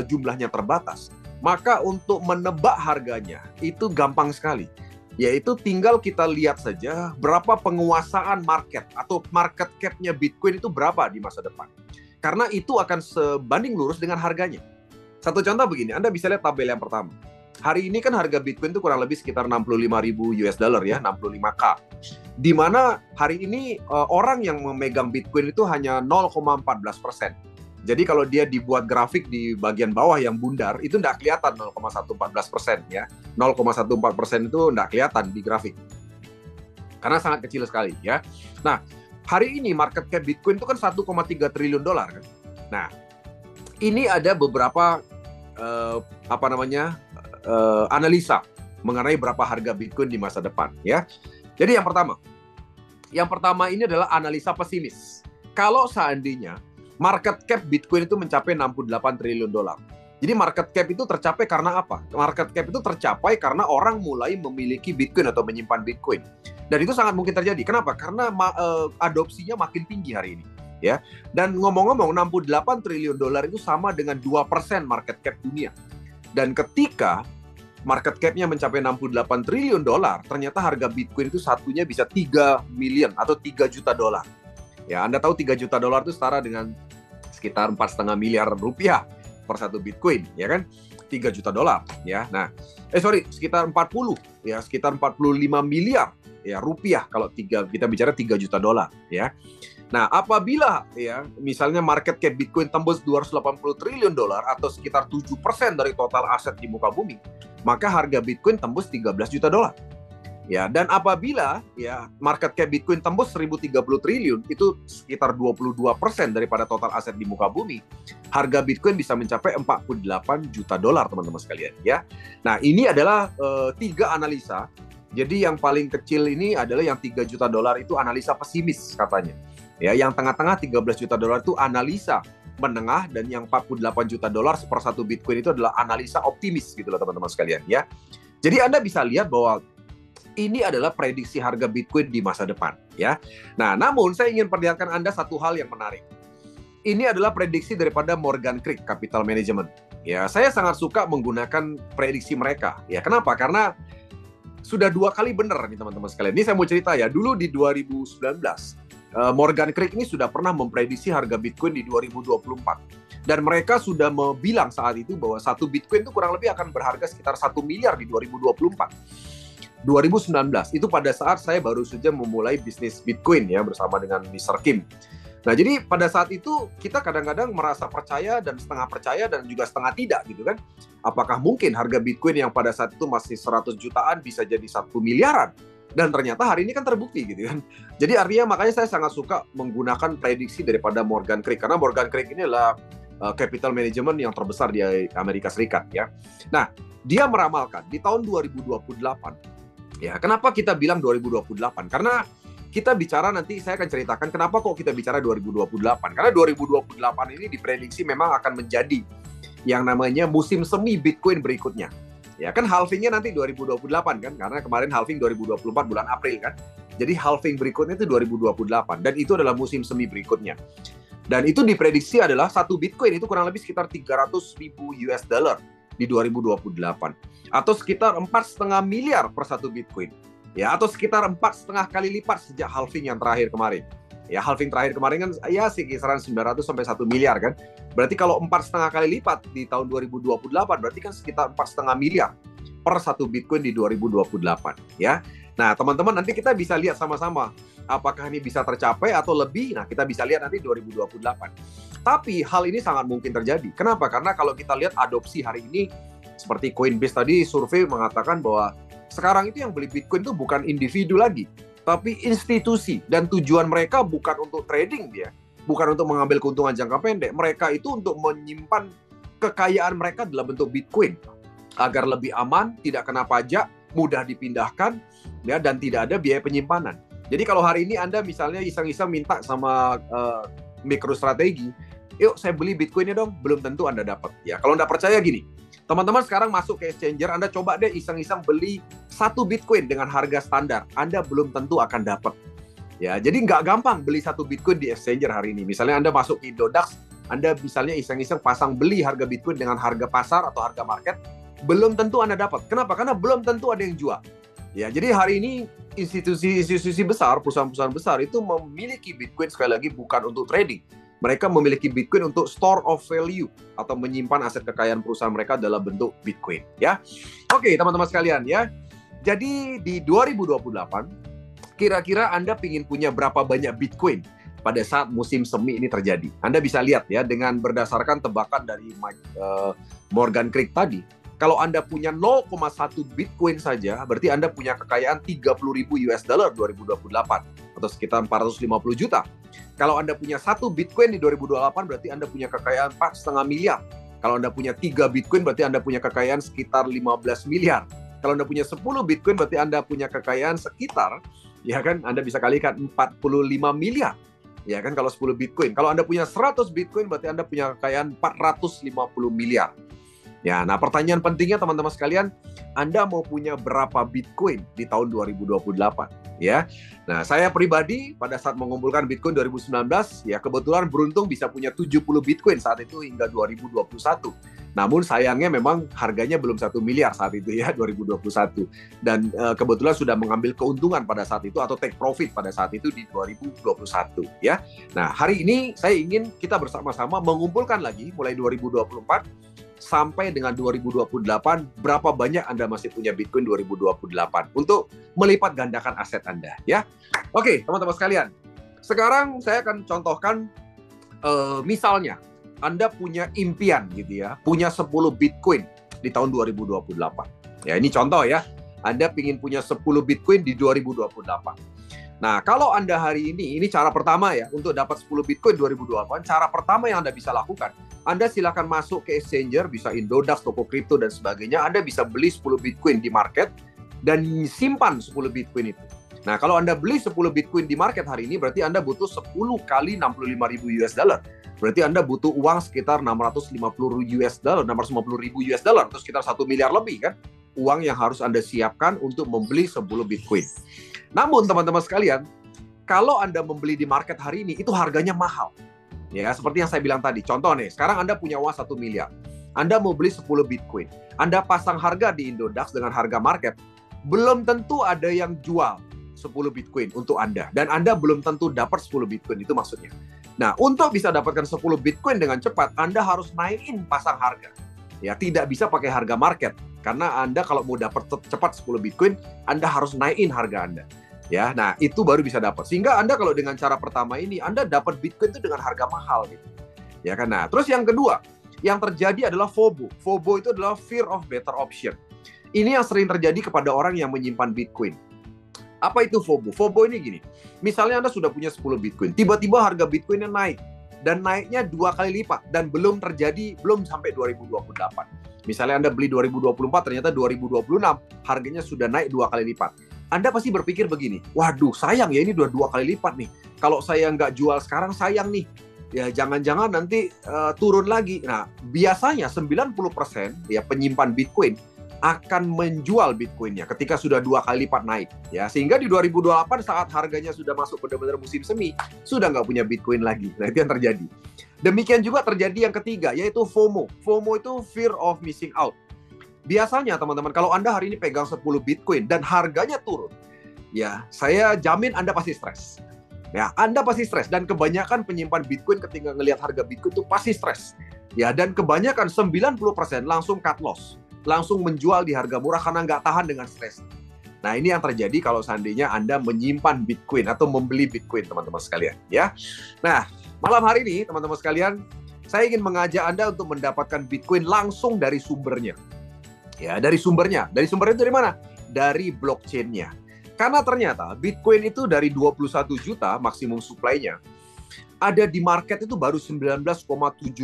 jumlahnya terbatas, maka untuk menebak harganya itu gampang sekali. Yaitu tinggal kita lihat saja berapa penguasaan market atau market cap-nya Bitcoin itu berapa di masa depan. Karena itu akan sebanding lurus dengan harganya. Satu contoh begini, Anda bisa lihat tabel yang pertama. Hari ini kan harga Bitcoin itu kurang lebih sekitar 65.000 US dollar ya, 65K. Di mana hari ini orang yang memegang Bitcoin itu hanya 0,14%. Jadi kalau dia dibuat grafik di bagian bawah yang bundar, itu nggak kelihatan 0,114% ya. 0,14% itu nggak kelihatan di grafik. Karena sangat kecil sekali ya. Nah, hari ini market cap Bitcoin itu kan 1,3 triliun dolar kan. Nah, ini ada beberapa analisa mengenai berapa harga Bitcoin di masa depan ya. Jadi yang pertama ini adalah analisa pesimis. Kalau seandainya market cap Bitcoin itu mencapai 68 triliun dolar. Jadi market cap itu tercapai karena apa? Market cap itu tercapai karena orang mulai memiliki Bitcoin atau menyimpan Bitcoin. Dan itu sangat mungkin terjadi. Kenapa? Karena adopsinya makin tinggi hari ini. Ya. Dan ngomong-ngomong 68 triliun dolar itu sama dengan 2% market cap dunia. Dan ketika market cap-nya mencapai 68 triliun dolar, ternyata harga Bitcoin itu satunya bisa 3 million atau 3 juta dolar. Ya, Anda tahu 3 juta dolar itu setara dengan sekitar 4,5 miliar rupiah per satu Bitcoin, ya kan? 3 juta dolar, ya. Nah, sekitar 45 miliar ya rupiah kalau kita bicara 3 juta dolar, ya. Nah, apabila ya misalnya market cap Bitcoin tembus 280 triliun dolar atau sekitar 7% dari total aset di muka bumi, maka harga Bitcoin tembus 13 juta dolar. Ya, dan apabila ya market cap Bitcoin tembus 1030 triliun, itu sekitar 22% daripada total aset di muka bumi, harga Bitcoin bisa mencapai 48 juta dolar, teman-teman sekalian, ya. Nah, ini adalah 3 analisa. Jadi yang paling kecil ini adalah yang 3 juta dolar itu analisa pesimis katanya. Ya, yang tengah-tengah 13 juta dolar itu analisa menengah, dan yang 48 juta dolar per satu Bitcoin itu adalah analisa optimis gitu loh, teman-teman sekalian, ya. Jadi Anda bisa lihat bahwa ini adalah prediksi harga Bitcoin di masa depan, ya. Nah, namun saya ingin perlihatkan Anda satu hal yang menarik. Ini adalah prediksi daripada Morgan Creek Capital Management. Ya, saya sangat suka menggunakan prediksi mereka. Ya, kenapa? Karena sudah 2 kali benar nih, teman-teman sekalian. Ini saya mau cerita ya. Dulu di 2019, Morgan Creek ini sudah pernah memprediksi harga Bitcoin di 2024. Dan mereka sudah bilang saat itu bahwa satu Bitcoin itu kurang lebih akan berharga sekitar 1 miliar di 2024. 2019 itu pada saat saya baru saja memulai bisnis Bitcoin ya bersama dengan Mr. Kim. Nah, jadi pada saat itu kita kadang-kadang merasa percaya dan setengah percaya dan juga setengah tidak gitu kan. Apakah mungkin harga Bitcoin yang pada saat itu masih 100 jutaan bisa jadi 1 miliaran? Dan ternyata hari ini kan terbukti gitu kan. Jadi artinya makanya saya sangat suka menggunakan prediksi daripada Morgan Creek, karena Morgan Creek ini adalah capital management yang terbesar di Amerika Serikat ya. Nah, dia meramalkan di tahun 2028. Ya, kenapa kita bilang 2028? Karena kita bicara nanti, saya akan ceritakan kenapa kok kita bicara 2028. Karena 2028 ini diprediksi memang akan menjadi yang namanya musim semi Bitcoin berikutnya. Ya kan halvingnya nanti 2028 kan, karena kemarin halving 2024 bulan April kan. Jadi halving berikutnya itu 2028 dan itu adalah musim semi berikutnya. Dan itu diprediksi adalah satu Bitcoin itu kurang lebih sekitar 300.000 US dollar di 2028. Atau sekitar 4,5 miliar per satu Bitcoin. Ya, atau sekitar 4,5 kali lipat sejak halving yang terakhir kemarin. Ya, halving terakhir kemarin kan ya kisaran 900 sampai 1 miliar kan. Berarti kalau 4,5 kali lipat di tahun 2028 berarti kan sekitar 4,5 miliar per satu Bitcoin di 2028 ya. Nah, teman-teman nanti kita bisa lihat sama-sama apakah ini bisa tercapai atau lebih. Nah, kita bisa lihat nanti 2028. Tapi hal ini sangat mungkin terjadi. Kenapa? Karena kalau kita lihat adopsi hari ini seperti Coinbase tadi survei mengatakan bahwa sekarang itu yang beli Bitcoin itu bukan individu lagi, tapi institusi, dan tujuan mereka bukan untuk trading dia, bukan untuk mengambil keuntungan jangka pendek. Mereka itu untuk menyimpan kekayaan mereka dalam bentuk Bitcoin agar lebih aman, tidak kena pajak, mudah dipindahkan, ya, dan tidak ada biaya penyimpanan. Jadi kalau hari ini Anda misalnya iseng-iseng minta sama MicroStrategy, yuk saya beli Bitcoinnya dong, belum tentu Anda dapat. Ya, kalau Anda percaya gini, teman-teman sekarang masuk ke exchanger, Anda coba deh iseng-iseng beli satu Bitcoin dengan harga standar, Anda belum tentu akan dapat. Ya, jadi nggak gampang beli satu Bitcoin di exchanger hari ini. Misalnya Anda masuk ke Indodax, Anda misalnya iseng-iseng pasang beli harga Bitcoin dengan harga pasar atau harga market, belum tentu Anda dapat. Kenapa? Karena belum tentu ada yang jual. Ya, jadi hari ini institusi besar, perusahaan-perusahaan besar itu memiliki Bitcoin sekali lagi bukan untuk trading. Mereka memiliki Bitcoin untuk store of value atau menyimpan aset kekayaan perusahaan mereka dalam bentuk Bitcoin, ya. Oke, teman-teman sekalian, ya. Jadi di 2028, kira-kira Anda ingin punya berapa banyak Bitcoin pada saat musim semi ini terjadi? Anda bisa lihat ya dengan berdasarkan tebakan dari Morgan Creek tadi. Kalau Anda punya 0,1 Bitcoin saja, berarti Anda punya kekayaan 30.000 US dollar 2028 atau sekitar 450 juta. Kalau Anda punya 1 Bitcoin di 2028, berarti Anda punya kekayaan 4,5 miliar Kalau Anda punya 3 Bitcoin, berarti Anda punya kekayaan sekitar 15 miliar. Kalau Anda punya 10 Bitcoin, berarti Anda punya kekayaan sekitar, ya kan, Anda bisa kalikan 45 miliar. Ya kan, kalau 10 Bitcoin. Kalau Anda punya 100 Bitcoin, berarti Anda punya kekayaan 450 miliar. Ya, nah pertanyaan pentingnya teman-teman sekalian, Anda mau punya berapa Bitcoin di tahun 2028? Ya, nah saya pribadi pada saat mengumpulkan Bitcoin 2019, ya kebetulan beruntung bisa punya 70 Bitcoin saat itu hingga 2021. Namun sayangnya memang harganya belum 1 miliar saat itu ya, 2021. Dan kebetulan sudah mengambil keuntungan pada saat itu atau take profit pada saat itu di 2021 ya. Nah, hari ini saya ingin kita bersama-sama mengumpulkan lagi mulai 2024 sampai dengan 2028, berapa banyak Anda masih punya Bitcoin 2028 untuk melipat gandakan aset Anda ya. Oke, teman-teman sekalian. Sekarang saya akan contohkan misalnya Anda punya impian gitu ya, punya 10 Bitcoin di tahun 2028. Ya, ini contoh ya. Anda ingin punya 10 Bitcoin di 2028. Nah, kalau Anda hari ini cara pertama ya, untuk dapat 10 Bitcoin 2028, cara pertama yang Anda bisa lakukan, Anda silakan masuk ke exchanger, bisa Indodax, toko kripto, dan sebagainya. Anda bisa beli 10 Bitcoin di market dan simpan 10 Bitcoin itu. Nah, kalau Anda beli 10 Bitcoin di market hari ini, berarti Anda butuh 10 kali 65.000 US dollar. Berarti Anda butuh uang sekitar 650 US dollar, 650.000 US dollar, atau sekitar 1 miliar lebih kan? Uang yang harus Anda siapkan untuk membeli 10 Bitcoin. Namun teman-teman sekalian, kalau Anda membeli di market hari ini, itu harganya mahal. Ya, seperti yang saya bilang tadi. Contoh nih, sekarang Anda punya uang 1 miliar. Anda mau beli 10 Bitcoin. Anda pasang harga di Indodax dengan harga market. Belum tentu ada yang jual 10 Bitcoin untuk Anda. Dan Anda belum tentu dapat 10 Bitcoin, itu maksudnya. Nah, untuk bisa dapatkan 10 Bitcoin dengan cepat, Anda harus naikin pasang harga. Ya, tidak bisa pakai harga market. Karena Anda kalau mau dapat cepat 10 Bitcoin, Anda harus naikin harga Anda. Ya, nah itu baru bisa dapat. Sehingga Anda kalau dengan cara pertama ini, Anda dapat Bitcoin itu dengan harga mahal gitu. Ya kan? Nah, terus yang kedua, yang terjadi adalah FOMO. FOMO itu adalah fear of better option. Ini yang sering terjadi kepada orang yang menyimpan Bitcoin. Apa itu FOMO? FOMO ini gini. Misalnya Anda sudah punya 10 Bitcoin, tiba-tiba harga Bitcoinnya naik. Dan naiknya 2 kali lipat. Dan belum sampai 2028. Misalnya Anda beli 2024, ternyata 2026 harganya sudah naik 2 kali lipat. Anda pasti berpikir begini, waduh sayang ya ini udah 2 kali lipat nih. Kalau saya nggak jual sekarang sayang nih. Ya jangan-jangan nanti turun lagi. Nah biasanya 90% ya penyimpan Bitcoin akan menjual Bitcoinnya ketika sudah 2 kali lipat naik. Ya sehingga di 2028 saat harganya sudah masuk benar-benar musim semi, sudah nggak punya Bitcoin lagi. Nah itu yang terjadi. Demikian juga terjadi yang ketiga, yaitu FOMO. FOMO itu fear of missing out. Biasanya teman-teman, kalau Anda hari ini pegang 10 Bitcoin dan harganya turun, ya saya jamin Anda pasti stres. Ya, Anda pasti stres. Dan kebanyakan penyimpan Bitcoin ketika ngelihat harga Bitcoin itu pasti stres. Ya, dan kebanyakan 90% langsung cut loss. Langsung menjual di harga murah karena nggak tahan dengan stres. Nah, ini yang terjadi kalau seandainya Anda menyimpan Bitcoin atau membeli Bitcoin, teman-teman sekalian. Ya, nah, malam hari ini, teman-teman sekalian, saya ingin mengajak Anda untuk mendapatkan Bitcoin langsung dari sumbernya. Ya, dari sumbernya. Dari sumbernya itu dari mana? Dari blockchain-nya. Karena ternyata Bitcoin itu dari 21 juta maksimum supply-nya, ada di market itu baru 19,7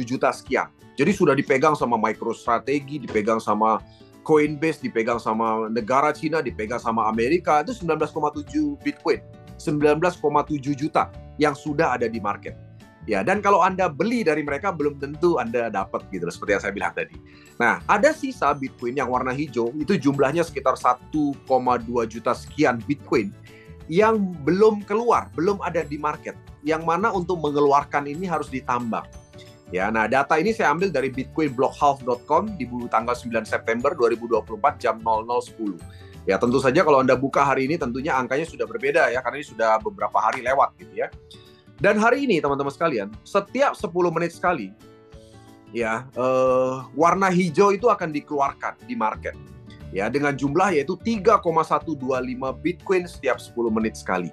juta sekian. Jadi sudah dipegang sama MicroStrategy, dipegang sama Coinbase, dipegang sama negara Cina, dipegang sama Amerika, itu 19,7 Bitcoin. 19,7 juta yang sudah ada di market. Ya, dan kalau Anda beli dari mereka belum tentu Anda dapat gitu, seperti yang saya bilang tadi. Nah, ada sisa Bitcoin yang warna hijau, itu jumlahnya sekitar 1,2 juta sekian Bitcoin yang belum keluar, belum ada di market. Yang mana untuk mengeluarkan ini harus ditambang. Ya, nah data ini saya ambil dari bitcoinblockhalf.com di tanggal 9 September 2024 jam 00.10. Ya, tentu saja kalau Anda buka hari ini tentunya angkanya sudah berbeda ya, karena ini sudah beberapa hari lewat gitu ya. Dan hari ini teman-teman sekalian, setiap 10 menit sekali, ya warna hijau itu akan dikeluarkan di market. Ya, dengan jumlah yaitu 3,125 Bitcoin setiap 10 menit sekali.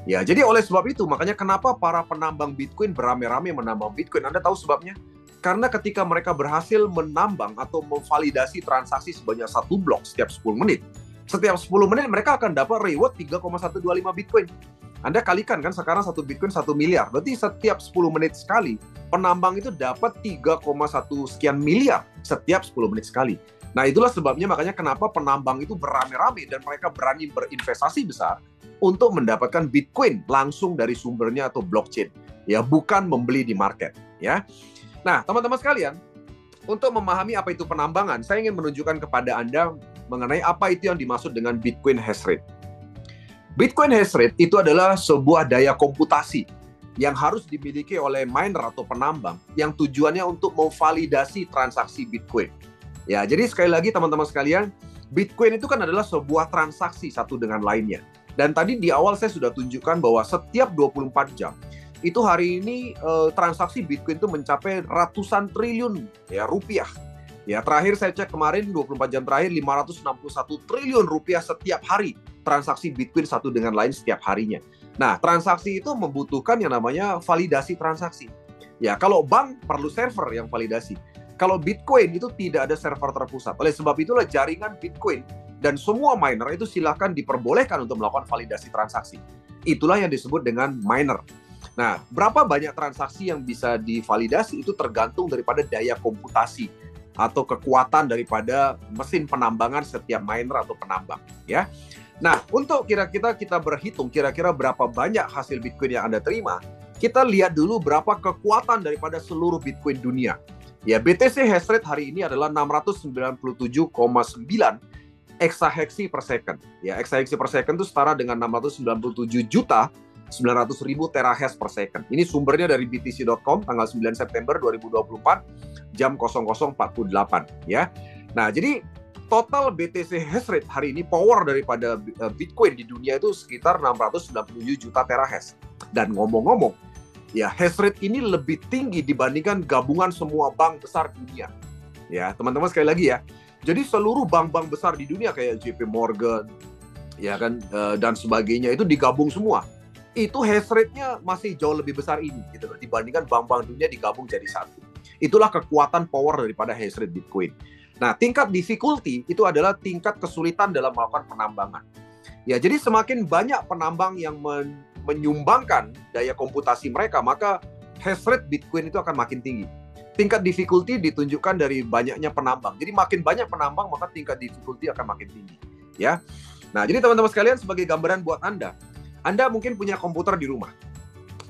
Ya, jadi oleh sebab itu, makanya kenapa para penambang Bitcoin beramai-ramai menambang Bitcoin. Anda tahu sebabnya? Karena ketika mereka berhasil menambang atau memvalidasi transaksi sebanyak 1 blok setiap 10 menit, setiap 10 menit mereka akan dapat reward 3,125 Bitcoin. Anda kalikan kan sekarang satu Bitcoin 1 miliar. Berarti setiap 10 menit sekali, penambang itu dapat 3,1 sekian miliar setiap 10 menit sekali. Nah, itulah sebabnya makanya kenapa penambang itu beramai-ramai dan mereka berani berinvestasi besar untuk mendapatkan Bitcoin langsung dari sumbernya atau blockchain. Ya, bukan membeli di market. Ya. Nah, teman-teman sekalian, untuk memahami apa itu penambangan, saya ingin menunjukkan kepada Anda mengenai apa itu yang dimaksud dengan Bitcoin hash rate. Bitcoin hash rate itu adalah sebuah daya komputasi yang harus dimiliki oleh miner atau penambang yang tujuannya untuk memvalidasi transaksi Bitcoin. Ya, jadi sekali lagi teman-teman sekalian, Bitcoin itu kan adalah sebuah transaksi satu dengan lainnya. Dan tadi di awal saya sudah tunjukkan bahwa setiap 24 jam itu hari ini transaksi Bitcoin itu mencapai ratusan triliun ya rupiah. Ya, terakhir saya cek kemarin 24 jam terakhir 561 triliun rupiah setiap hari transaksi Bitcoin satu dengan lain setiap harinya. Nah, transaksi itu membutuhkan yang namanya validasi transaksi. Ya, kalau bank perlu server yang validasi. Kalau Bitcoin itu tidak ada server terpusat. Oleh sebab itulah jaringan Bitcoin dan semua miner itu silakan diperbolehkan untuk melakukan validasi transaksi. Itulah yang disebut dengan miner. Nah, berapa banyak transaksi yang bisa divalidasi itu tergantung daripada daya komputasi atau kekuatan daripada mesin penambangan setiap miner atau penambang, ya. Nah, untuk kira-kira kita berhitung kira-kira berapa banyak hasil Bitcoin yang Anda terima, kita lihat dulu berapa kekuatan daripada seluruh Bitcoin dunia. Ya, BTC hash rate hari ini adalah 697,9 exaheksi per second. Ya, exaheksi per second itu setara dengan 697.900.000 terahash per second. Ini sumbernya dari btc.com tanggal 9 September 2024 jam 00.48 ya. Nah, jadi total BTC hash rate hari ini power daripada Bitcoin di dunia itu sekitar 697 juta terahash. Dan ngomong-ngomong, ya hash rate ini lebih tinggi dibandingkan gabungan semua bank besar dunia. Ya, teman-teman sekali lagi ya. Jadi seluruh bank-bank besar di dunia kayak JP Morgan, ya kan, dan sebagainya itu digabung semua. Itu hash rate-nya masih jauh lebih besar ini gitu loh, dibandingkan bank-bank dunia digabung jadi satu. Itulah kekuatan power daripada hash rate Bitcoin. Nah, tingkat difficulty itu adalah tingkat kesulitan dalam melakukan penambangan. Ya, jadi semakin banyak penambang yang menyumbangkan daya komputasi mereka, maka hash rate Bitcoin itu akan makin tinggi. Tingkat difficulty ditunjukkan dari banyaknya penambang. Jadi makin banyak penambang, maka tingkat difficulty akan makin tinggi. Ya. Nah, jadi teman-teman sekalian, sebagai gambaran buat Anda mungkin punya komputer di rumah.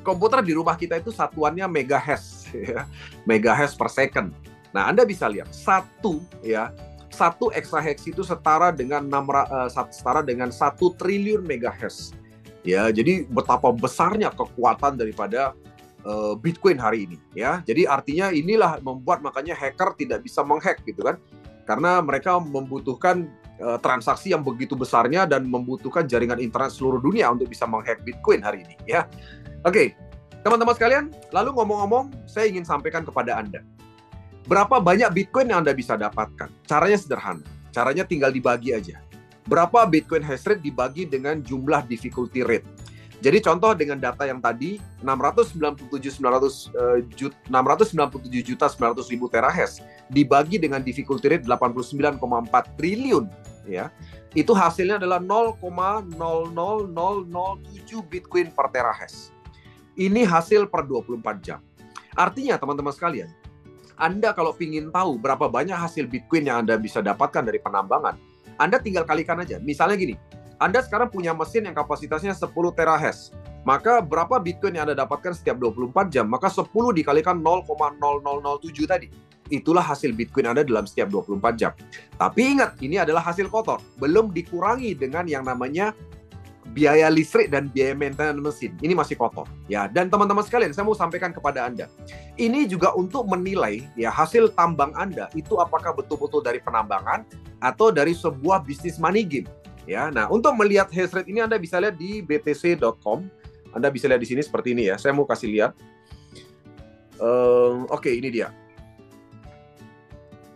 Komputer di rumah kita itu satuannya megahash, ya, megahash per second. Nah, Anda bisa lihat satu exahash itu setara dengan 1 triliun megahash. Ya, jadi betapa besarnya kekuatan daripada Bitcoin hari ini. Ya, jadi artinya inilah membuat makanya hacker tidak bisa menghack gitu kan, karena mereka membutuhkan transaksi yang begitu besarnya dan membutuhkan jaringan internet seluruh dunia untuk bisa menghack Bitcoin hari ini. Ya. Oke, teman-teman sekalian, lalu ngomong-ngomong, saya ingin sampaikan kepada Anda. Berapa banyak Bitcoin yang Anda bisa dapatkan? Caranya sederhana. Caranya tinggal dibagi aja. Berapa Bitcoin hash rate dibagi dengan jumlah difficulty rate. Jadi contoh dengan data yang tadi, 697.900.000 terahash dibagi dengan difficulty rate 89,4 triliun. Ya, itu hasilnya adalah 0,00007 Bitcoin per terahash. Ini hasil per 24 jam. Artinya teman-teman sekalian, Anda kalau ingin tahu berapa banyak hasil Bitcoin yang Anda bisa dapatkan dari penambangan, Anda tinggal kalikan aja. Misalnya gini, Anda sekarang punya mesin yang kapasitasnya 10 terahash. Maka berapa Bitcoin yang Anda dapatkan setiap 24 jam? Maka 10 dikalikan 0,0007 tadi. Itulah hasil Bitcoin Anda dalam setiap 24 jam. Tapi ingat, ini adalah hasil kotor. Belum dikurangi dengan yang namanya biaya listrik dan biaya maintenance mesin. Ini masih kotor. Ya, dan teman-teman sekalian, saya mau sampaikan kepada Anda. Ini juga untuk menilai ya hasil tambang Anda itu apakah betul-betul dari penambangan atau dari sebuah bisnis money game. Ya, nah untuk melihat hash rate ini Anda bisa lihat di btc.com. Anda bisa lihat di sini seperti ini ya. Saya mau kasih lihat. Oke, ini dia.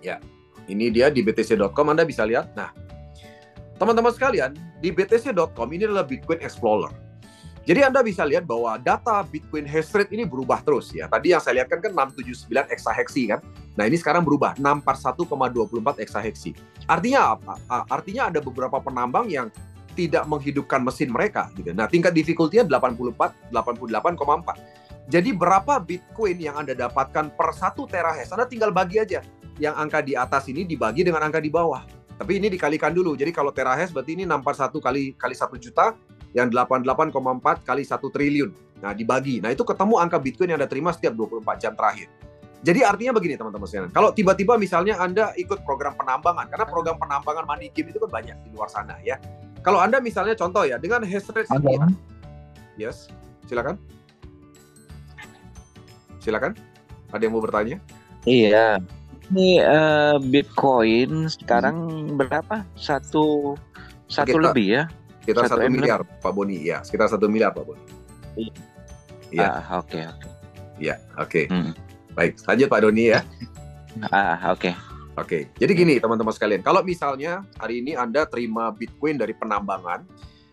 Ya, ini dia di btc.com. Anda bisa lihat. Nah, teman-teman sekalian, di btc.com ini adalah Bitcoin Explorer. Jadi Anda bisa lihat bahwa data Bitcoin hash rate ini berubah terus ya. Tadi yang saya lihat kan 679 exaheksi kan. Nah, ini sekarang berubah 641,24 exaheksi. Artinya apa? Artinya ada beberapa penambang yang tidak menghidupkan mesin mereka gitu. Nah, tingkat difficulty-nya 88,4. Jadi berapa Bitcoin yang Anda dapatkan per 1 terahash? Anda tinggal bagi aja. Yang angka di atas ini dibagi dengan angka di bawah. Tapi ini dikalikan dulu. Jadi kalau terahash berarti ini 641 kali 1 juta, yang 88,4 kali 1 triliun. Nah, dibagi. Nah, itu ketemu angka Bitcoin yang Anda terima setiap 24 jam terakhir. Jadi artinya begini teman-teman sekalian. Kalau tiba-tiba misalnya Anda ikut program penambangan, karena program penambangan money game itu kan banyak di luar sana ya. Kalau Anda misalnya contoh ya, dengan hash rate sekian. Yes, silakan. Silakan. Ada yang mau bertanya? Iya. Ini Bitcoin sekarang berapa? Satu lebih ya? Sekitar 1 miliar, Pak Boni. Ya, sekitar 1 miliar, Pak Boni. Iya. Oke. Ya, oke. Baik, lanjut Pak Doni ya. Oke. Oke, jadi gini teman-teman sekalian. Kalau misalnya hari ini Anda terima Bitcoin dari penambangan,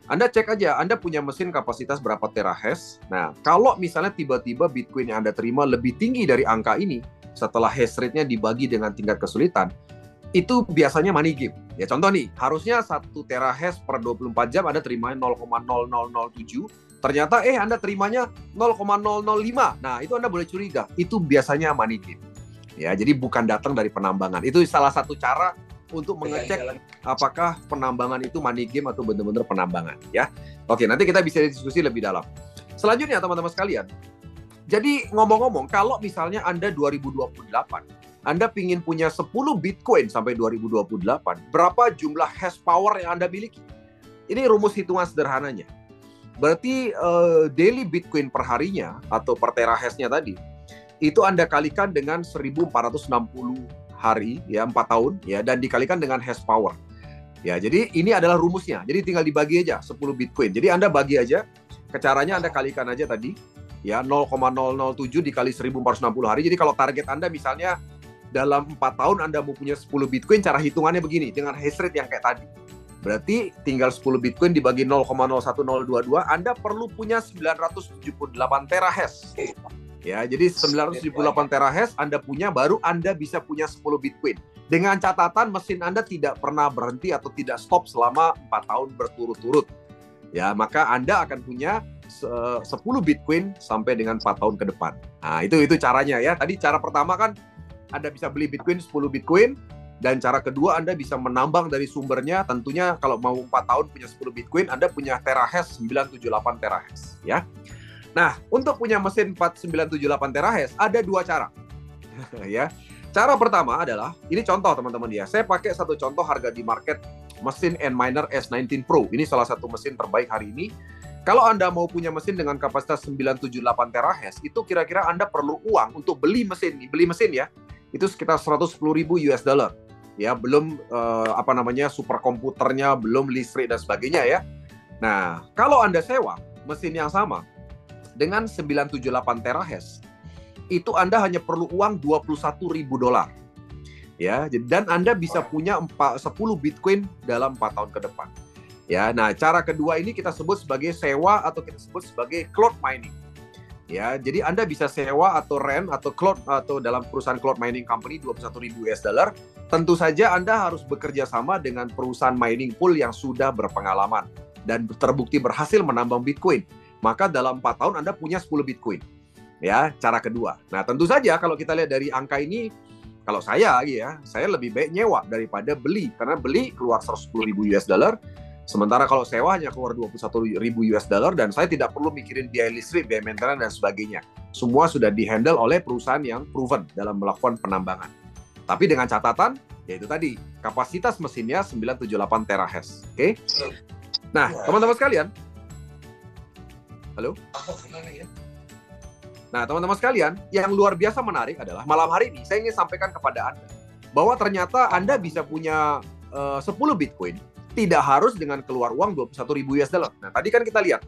Anda cek aja, Anda punya mesin kapasitas berapa terahash. Nah, kalau misalnya tiba-tiba Bitcoin yang Anda terima lebih tinggi dari angka ini, setelah hash rate-nya dibagi dengan tingkat kesulitan, itu biasanya money game. Ya contoh nih, harusnya 1 terahash per 24 jam Anda terima 0,0007, ternyata Anda terimanya 0,005. Nah, itu Anda boleh curiga, itu biasanya money game. Ya, jadi bukan datang dari penambangan. Itu salah satu cara untuk mengecek apakah penambangan itu money game atau benar-benar penambangan ya. Oke, nanti kita bisa diskusi lebih dalam. Selanjutnya teman-teman sekalian. Jadi ngomong-ngomong, kalau misalnya Anda 2028, Anda pingin punya 10 Bitcoin sampai 2028, berapa jumlah hash power yang Anda miliki? Ini rumus hitungan sederhananya. Berarti daily Bitcoin per harinya atau per terahash-nya tadi, itu Anda kalikan dengan 1460 hari, ya 4 tahun, ya, dan dikalikan dengan hash power. Ya, jadi ini adalah rumusnya. Jadi tinggal dibagi aja 10 Bitcoin. Jadi Anda bagi aja, caranya Anda kalikan aja tadi, ya 0,007 dikali 1460 hari. Jadi kalau target Anda misalnya dalam 4 tahun Anda mau punya 10 Bitcoin, cara hitungannya begini, dengan hash rate yang kayak tadi. Berarti tinggal 10 Bitcoin dibagi 0,01022, Anda perlu punya 978 terahash. Ya, jadi 978 terahash Anda punya, baru Anda bisa punya 10 Bitcoin. Dengan catatan mesin Anda tidak pernah berhenti atau tidak stop selama 4 tahun berturut-turut. Ya, maka Anda akan punya 10 Bitcoin sampai dengan 4 tahun ke depan. Nah, itu caranya ya. Tadi cara pertama kan Anda bisa beli Bitcoin 10 Bitcoin, dan cara kedua Anda bisa menambang dari sumbernya. Tentunya kalau mau 4 tahun punya 10 Bitcoin, Anda punya terahash 978 terahash ya. Nah, untuk punya mesin 4978 terahash ada 2 cara. Ya. Cara pertama adalah, ini contoh teman-teman ya. Saya pakai satu contoh harga di market mesin Antminer S19 Pro. Ini salah satu mesin terbaik hari ini. Kalau Anda mau punya mesin dengan kapasitas 978 terahash, itu kira-kira Anda perlu uang untuk beli mesin ya. Itu sekitar 110.000 US dollar. Ya, belum super komputernya, belum listrik dan sebagainya ya. Nah, kalau Anda sewa mesin yang sama dengan 978 terahash, itu Anda hanya perlu uang 21.000 dolar. Ya, dan Anda bisa punya 10 Bitcoin dalam 4 tahun ke depan. Ya, nah cara kedua ini kita sebut sebagai sewa atau kita sebut sebagai cloud mining. Ya, jadi Anda bisa sewa atau rent atau cloud atau dalam perusahaan cloud mining company 21.000 US dollar. Tentu saja Anda harus bekerja sama dengan perusahaan mining pool yang sudah berpengalaman dan terbukti berhasil menambang Bitcoin. Maka dalam 4 tahun Anda punya 10 Bitcoin. Ya, cara kedua. Nah, tentu saja kalau kita lihat dari angka ini, kalau saya lebih baik nyewa daripada beli. Karena beli keluar 110.000 US dollar, sementara kalau sewa hanya keluar 21.000 US dollar, dan saya tidak perlu mikirin biaya listrik, biaya maintenance, dan sebagainya. Semua sudah dihandle oleh perusahaan yang proven dalam melakukan penambangan. Tapi dengan catatan, yaitu tadi, kapasitas mesinnya 978 terahash. Oke? Nah, teman-teman sekalian, halo? Nah, teman-teman sekalian, yang luar biasa menarik adalah malam hari ini saya ingin sampaikan kepada Anda bahwa ternyata Anda bisa punya 10 Bitcoin tidak harus dengan keluar uang 21.000 US dollar. Nah, tadi kan kita lihat,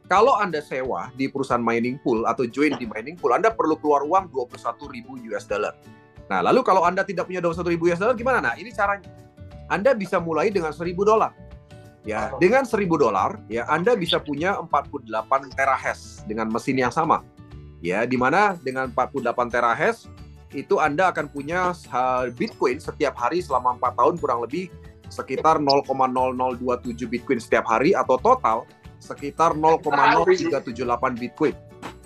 kalau Anda sewa di perusahaan mining pool atau join di mining pool, Anda perlu keluar uang 21.000 US dollar. Nah, lalu kalau Anda tidak punya 21.000 US dollar gimana? Nah, ini caranya. Anda bisa mulai dengan 1.000 dolar. Ya, dengan 1.000 dolar, ya Anda bisa punya 48 terahash dengan mesin yang sama. Ya, di mana dengan 48 terahash itu Anda akan punya Bitcoin setiap hari selama 4 tahun kurang lebih sekitar 0,0027 Bitcoin setiap hari, atau total sekitar 0,0378 Bitcoin.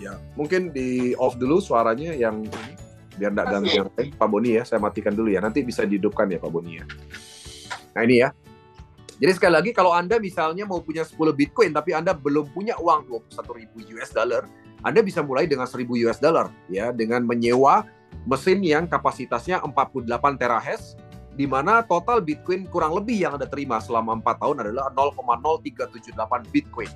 Ya, mungkin di off dulu suaranya yang ini, biar nggak ganggu yang lain. Pak Boni ya, saya matikan dulu ya. Nanti bisa dihidupkan ya Pak Boni ya. Nah ini ya. Jadi sekali lagi, kalau Anda misalnya mau punya 10 Bitcoin tapi Anda belum punya uang 21.000 US dollar, Anda bisa mulai dengan 1.000 US dollar ya, dengan menyewa mesin yang kapasitasnya 48 terahash, di mana total Bitcoin kurang lebih yang Anda terima selama 4 tahun adalah 0,0378 Bitcoin.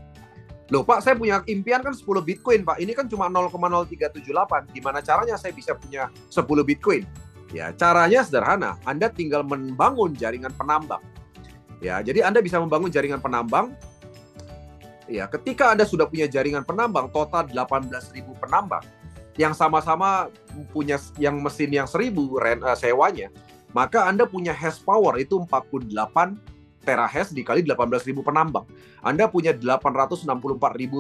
Loh Pak, saya punya impian kan 10 Bitcoin Pak, ini kan cuma 0,0378, gimana caranya saya bisa punya 10 Bitcoin? Ya, caranya sederhana, Anda tinggal membangun jaringan penambang. Ya, jadi Anda bisa membangun jaringan penambang. Ya, ketika Anda sudah punya jaringan penambang, total 18.000 penambang, yang sama-sama punya yang mesin yang 1.000 sewanya, maka Anda punya hash power itu 48 terahash dikali 18.000 penambang. Anda punya 864.000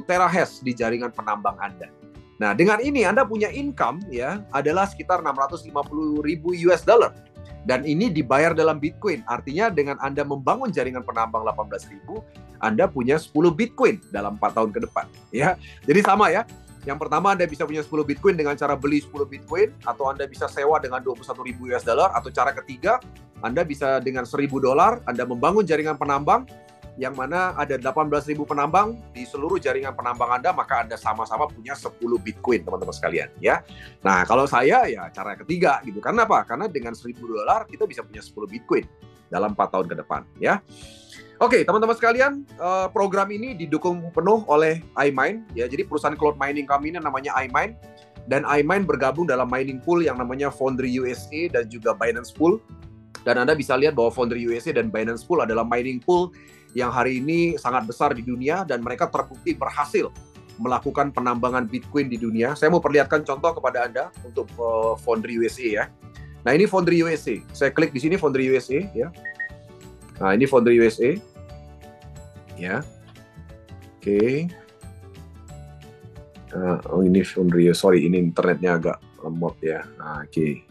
terahash di jaringan penambang Anda. Nah, dengan ini Anda punya income ya adalah sekitar 650.000 US dollar. Dan ini dibayar dalam Bitcoin. Artinya dengan Anda membangun jaringan penambang 18.000, Anda punya 10 Bitcoin dalam 4 tahun ke depan. Ya, jadi sama ya. Yang pertama, Anda bisa punya 10 Bitcoin dengan cara beli 10 Bitcoin, atau Anda bisa sewa dengan 21.000 US dollar, atau cara ketiga, Anda bisa dengan 1.000 dolar, Anda membangun jaringan penambang, yang mana ada 18.000 penambang di seluruh jaringan penambang Anda, maka Anda sama-sama punya 10 Bitcoin, teman-teman sekalian, ya. Nah, kalau saya, ya cara ketiga, gitu. Karena apa? Karena dengan 1.000 dolar, kita bisa punya 10 Bitcoin dalam 4 tahun ke depan, ya. Oke, teman-teman sekalian, program ini didukung penuh oleh iMine, ya. Jadi perusahaan cloud mining kami ini namanya iMine, dan iMine bergabung dalam mining pool yang namanya Foundry USA dan juga Binance Pool. Dan Anda bisa lihat bahwa Foundry USA dan Binance Pool adalah mining pool yang hari ini sangat besar di dunia, dan mereka terbukti berhasil melakukan penambangan Bitcoin di dunia. Saya mau perlihatkan contoh kepada Anda untuk Foundry USA ya. Nah, ini Foundry USA. Saya klik di sini Foundry USA ya. Nah, ini Foundry USA. Ya. Oke. Oh, ini Foundry. Sorry, ini internetnya agak lemot ya. Nah, oke.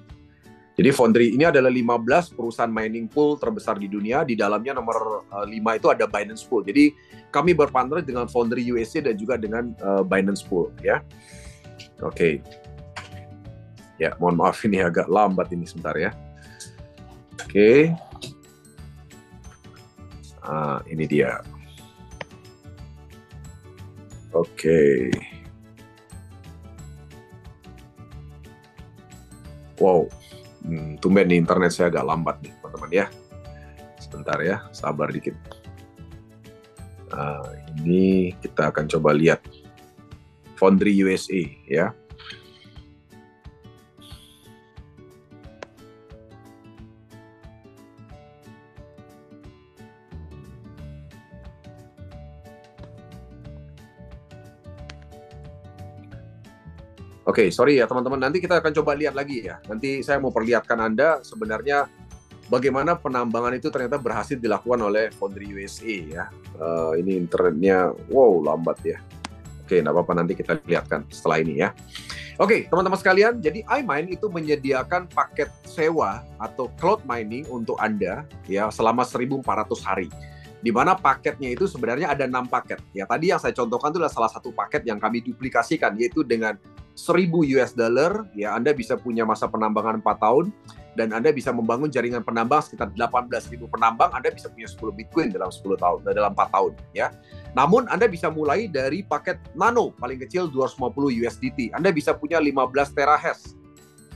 Jadi Foundry ini adalah 15 perusahaan mining pool terbesar di dunia. Di dalamnya nomor 5 itu ada Binance Pool. Jadi kami berpartner dengan Foundry USA dan juga dengan Binance Pool ya. Oke. Ya, mohon maaf ini agak lambat ini sebentar ya. Oke. Ini dia. Oke. Wow. Tumben nih internet saya agak lambat nih teman-teman ya. Sebentar ya, sabar dikit. Ini kita akan coba lihat Foundry USA ya. Oke, sorry ya teman-teman, nanti kita akan coba lihat lagi ya. Nanti saya mau perlihatkan Anda sebenarnya bagaimana penambangan itu ternyata berhasil dilakukan oleh Foundry USA ya. Ini internetnya, wow, lambat ya. Oke, nggak apa-apa, nanti kita lihatkan setelah ini ya. Oke, teman-teman sekalian, jadi iMine itu menyediakan paket sewa atau cloud mining untuk Anda ya selama 1.400 hari. Di mana paketnya itu sebenarnya ada 6 paket. Ya, tadi yang saya contohkan itu adalah salah satu paket yang kami duplikasikan, yaitu dengan 1.000 US dollar, ya Anda bisa punya masa penambangan 4 tahun, dan Anda bisa membangun jaringan penambang sekitar 18.000 penambang, Anda bisa punya 10 Bitcoin dalam 10 tahun, dalam 4 tahun, ya. Namun Anda bisa mulai dari paket nano, paling kecil 250 USDT. Anda bisa punya 15 terahash.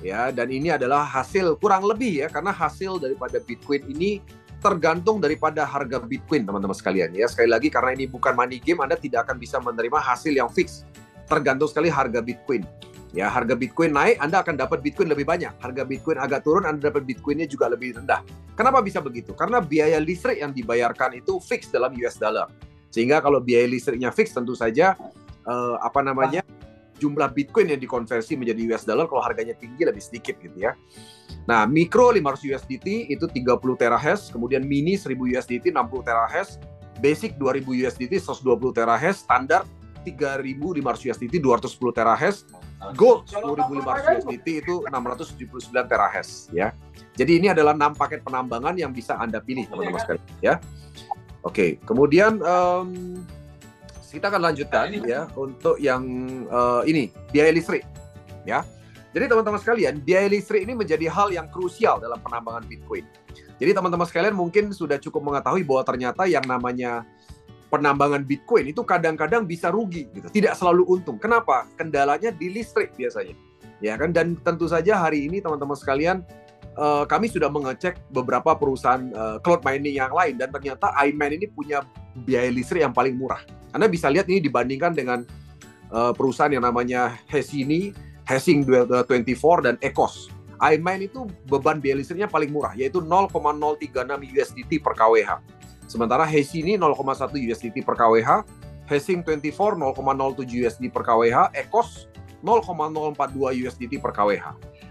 Ya, dan ini adalah hasil kurang lebih ya, karena hasil daripada Bitcoin ini tergantung daripada harga Bitcoin, teman-teman sekalian ya. Sekali lagi, karena ini bukan money game, Anda tidak akan bisa menerima hasil yang fix. Tergantung sekali harga Bitcoin. Ya, harga Bitcoin naik, Anda akan dapat Bitcoin lebih banyak. Harga Bitcoin agak turun, Anda dapat Bitcoinnya juga lebih rendah. Kenapa bisa begitu? Karena biaya listrik yang dibayarkan itu fix dalam US dollar. Sehingga kalau biaya listriknya fix, tentu saja jumlah Bitcoin yang dikonversi menjadi US dollar kalau harganya tinggi lebih sedikit gitu ya. Nah, mikro 500 USDT itu 30 terahash, kemudian mini 1000 USDT 60 terahash, basic 2000 USDT 120 terahash, standar 3.500 USDT 210 terahash, gold 10.500 USDT itu 679 terahash ya. Jadi ini adalah 6 paket penambangan yang bisa Anda pilih teman-teman sekalian ya. Oke, kemudian kita akan lanjutkan ya untuk yang ini biaya listrik ya. Jadi teman-teman sekalian, biaya listrik ini menjadi hal yang krusial dalam penambangan Bitcoin. Jadi teman-teman sekalian mungkin sudah cukup mengetahui bahwa ternyata yang namanya penambangan Bitcoin itu kadang-kadang bisa rugi gitu, tidak selalu untung. Kenapa? Kendalanya di listrik biasanya. Ya kan, dan tentu saja hari ini teman-teman sekalian kami sudah mengecek beberapa perusahaan cloud mining yang lain dan ternyata iMine ini punya biaya listrik yang paling murah. Anda bisa lihat ini dibandingkan dengan perusahaan yang namanya Hashing24 dan Ecos. iMine itu beban biaya listriknya paling murah, yaitu 0,036 USDT per kWh. Sementara Hashing ini 0,1 USDT per kWh, Hashing24 0,07 USDT per kWh, Ecos 0,042 USDT per kWh.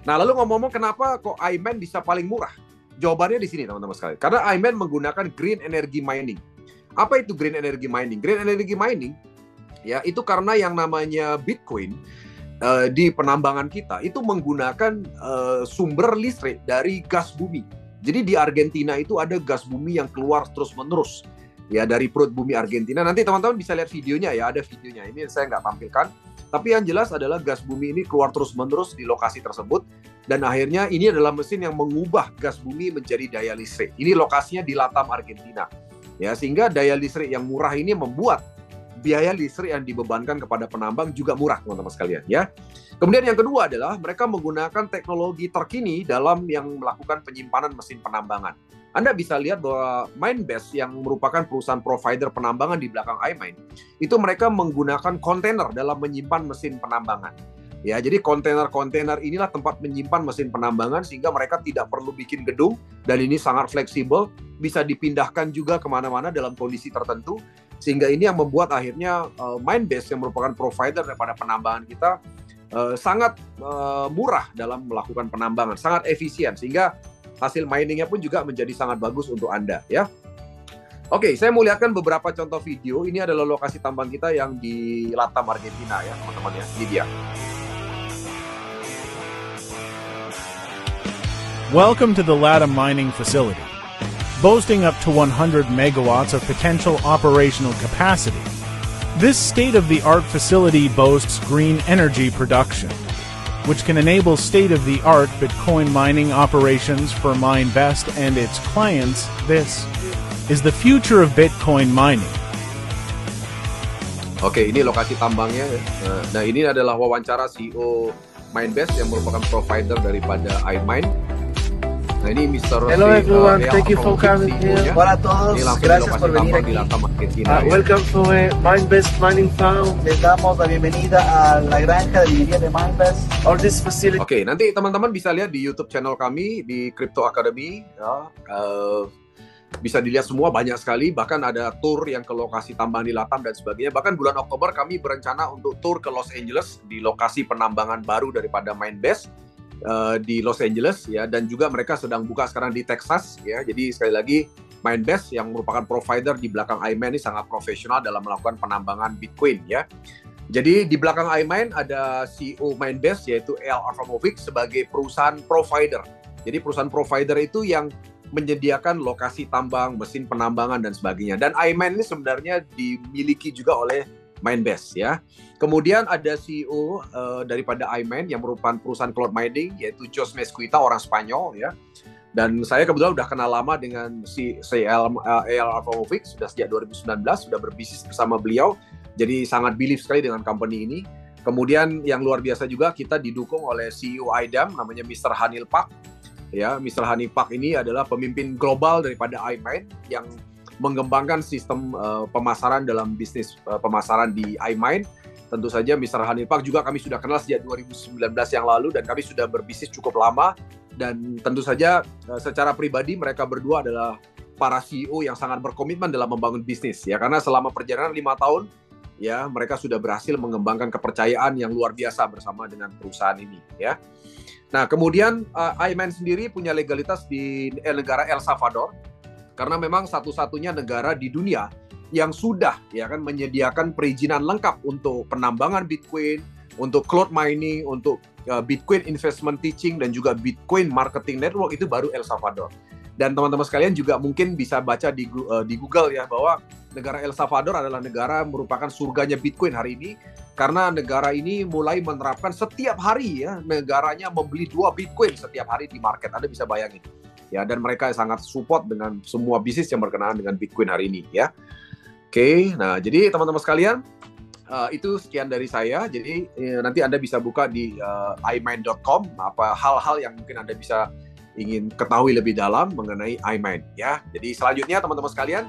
Nah, lalu ngomong-ngomong kenapa kok iMine bisa paling murah? Jawabannya di sini teman-teman sekalian. Karena iMine menggunakan green energy mining. Apa itu green energy mining? Green energy mining ya itu karena yang namanya Bitcoin di penambangan kita itu menggunakan sumber listrik dari gas bumi. Jadi di Argentina itu ada gas bumi yang keluar terus-menerus ya dari perut bumi Argentina. Nanti teman-teman bisa lihat videonya ya, ada videonya. Ini saya nggak tampilkan. Tapi yang jelas adalah gas bumi ini keluar terus-menerus di lokasi tersebut dan akhirnya ini adalah mesin yang mengubah gas bumi menjadi daya listrik. Ini lokasinya di Latam, Argentina. Ya, sehingga daya listrik yang murah ini membuat biaya listrik yang dibebankan kepada penambang juga murah, teman-teman sekalian ya. Kemudian yang kedua adalah mereka menggunakan teknologi terkini dalam yang melakukan penyimpanan mesin penambangan. Anda bisa lihat bahwa Minebase yang merupakan perusahaan provider penambangan di belakang iMine, itu mereka menggunakan kontainer dalam menyimpan mesin penambangan. Ya, jadi kontainer-kontainer inilah tempat menyimpan mesin penambangan sehingga mereka tidak perlu bikin gedung dan ini sangat fleksibel, bisa dipindahkan juga kemana-mana dalam kondisi tertentu. Sehingga ini yang membuat akhirnya Minebase yang merupakan provider daripada penambangan kita sangat murah dalam melakukan penambangan, sangat efisien sehingga hasil miningnya pun juga menjadi sangat bagus untuk Anda ya. Oke, saya mau lihatkan beberapa contoh video. Ini adalah lokasi tambang kita yang di Latam, Argentina ya teman-teman ya. Ini dia. Welcome to the Latam mining facility. Boasting up to 100 megawatts of potential operational capacity, this state-of-the-art facility boasts green energy production, which can enable state-of-the-art Bitcoin mining operations for Minebase and its clients. This is the future of Bitcoin mining. Oke, ini lokasi tambangnya. Nah, ini adalah wawancara CEO Minebase yang merupakan provider daripada iMine. Nah, ini Mr. Hello everyone, thank you for coming here. Hola a todos, gracias por venir aquí. Welcome to Minebase Mining Farm. Les damos la bienvenida a la granja de minería de Minebase. Or this facility. Oke, nanti teman-teman bisa lihat di YouTube channel kami di Crypto Academy. Ya, bisa dilihat semua banyak sekali. Bahkan ada tour yang ke lokasi tambang di Latam dan sebagainya. Bahkan bulan Oktober kami berencana untuk tour ke Los Angeles di lokasi penambangan baru daripada Minebase. Di Los Angeles ya, dan juga mereka sedang buka sekarang di Texas ya. Jadi sekali lagi Minebase yang merupakan provider di belakang iMine ini sangat profesional dalam melakukan penambangan Bitcoin ya. Jadi di belakang iMine ada CEO Minebase yaitu Eyal Abramovich sebagai perusahaan provider. Jadi perusahaan provider itu yang menyediakan lokasi tambang, mesin penambangan dan sebagainya. Dan iMine ini sebenarnya dimiliki juga oleh Minebase ya. Kemudian ada CEO daripada iMine yang merupakan perusahaan cloud mining yaitu Jos Mesquita, orang Spanyol ya. Dan saya kebetulan udah kenal lama dengan si Eyal Abramovich sudah sejak 2019 sudah berbisnis bersama beliau. Jadi sangat believe sekali dengan company ini. Kemudian yang luar biasa juga kita didukung oleh CEO IDAM namanya Mr. Hanil Pak. Ya, Mr. Hanil Pak ini adalah pemimpin global daripada iMine yang mengembangkan sistem pemasaran dalam bisnis pemasaran di iMine. Tentu saja Mr. Hanil Pak juga kami sudah kenal sejak 2019 yang lalu dan kami sudah berbisnis cukup lama dan tentu saja secara pribadi mereka berdua adalah para CEO yang sangat berkomitmen dalam membangun bisnis ya, karena selama perjalanan 5 tahun ya mereka sudah berhasil mengembangkan kepercayaan yang luar biasa bersama dengan perusahaan ini ya. Nah, kemudian iMine sendiri punya legalitas di negara El Salvador karena memang satu-satunya negara di dunia yang sudah ya kan menyediakan perizinan lengkap untuk penambangan Bitcoin, untuk cloud mining, untuk Bitcoin investment teaching dan juga Bitcoin marketing network itu baru El Salvador. Dan teman-teman sekalian juga mungkin bisa baca di Google ya bahwa negara El Salvador adalah negara merupakan surganya Bitcoin hari ini karena negara ini mulai menerapkan setiap hari ya negaranya membeli 2 Bitcoin setiap hari di market. Anda bisa bayangin. Ya, dan mereka sangat support dengan semua bisnis yang berkenaan dengan Bitcoin hari ini ya. Oke, nah jadi teman-teman sekalian itu sekian dari saya. Jadi nanti Anda bisa buka di imine.com apa hal-hal yang mungkin Anda bisa ingin ketahui lebih dalam mengenai iMine ya. Jadi selanjutnya teman-teman sekalian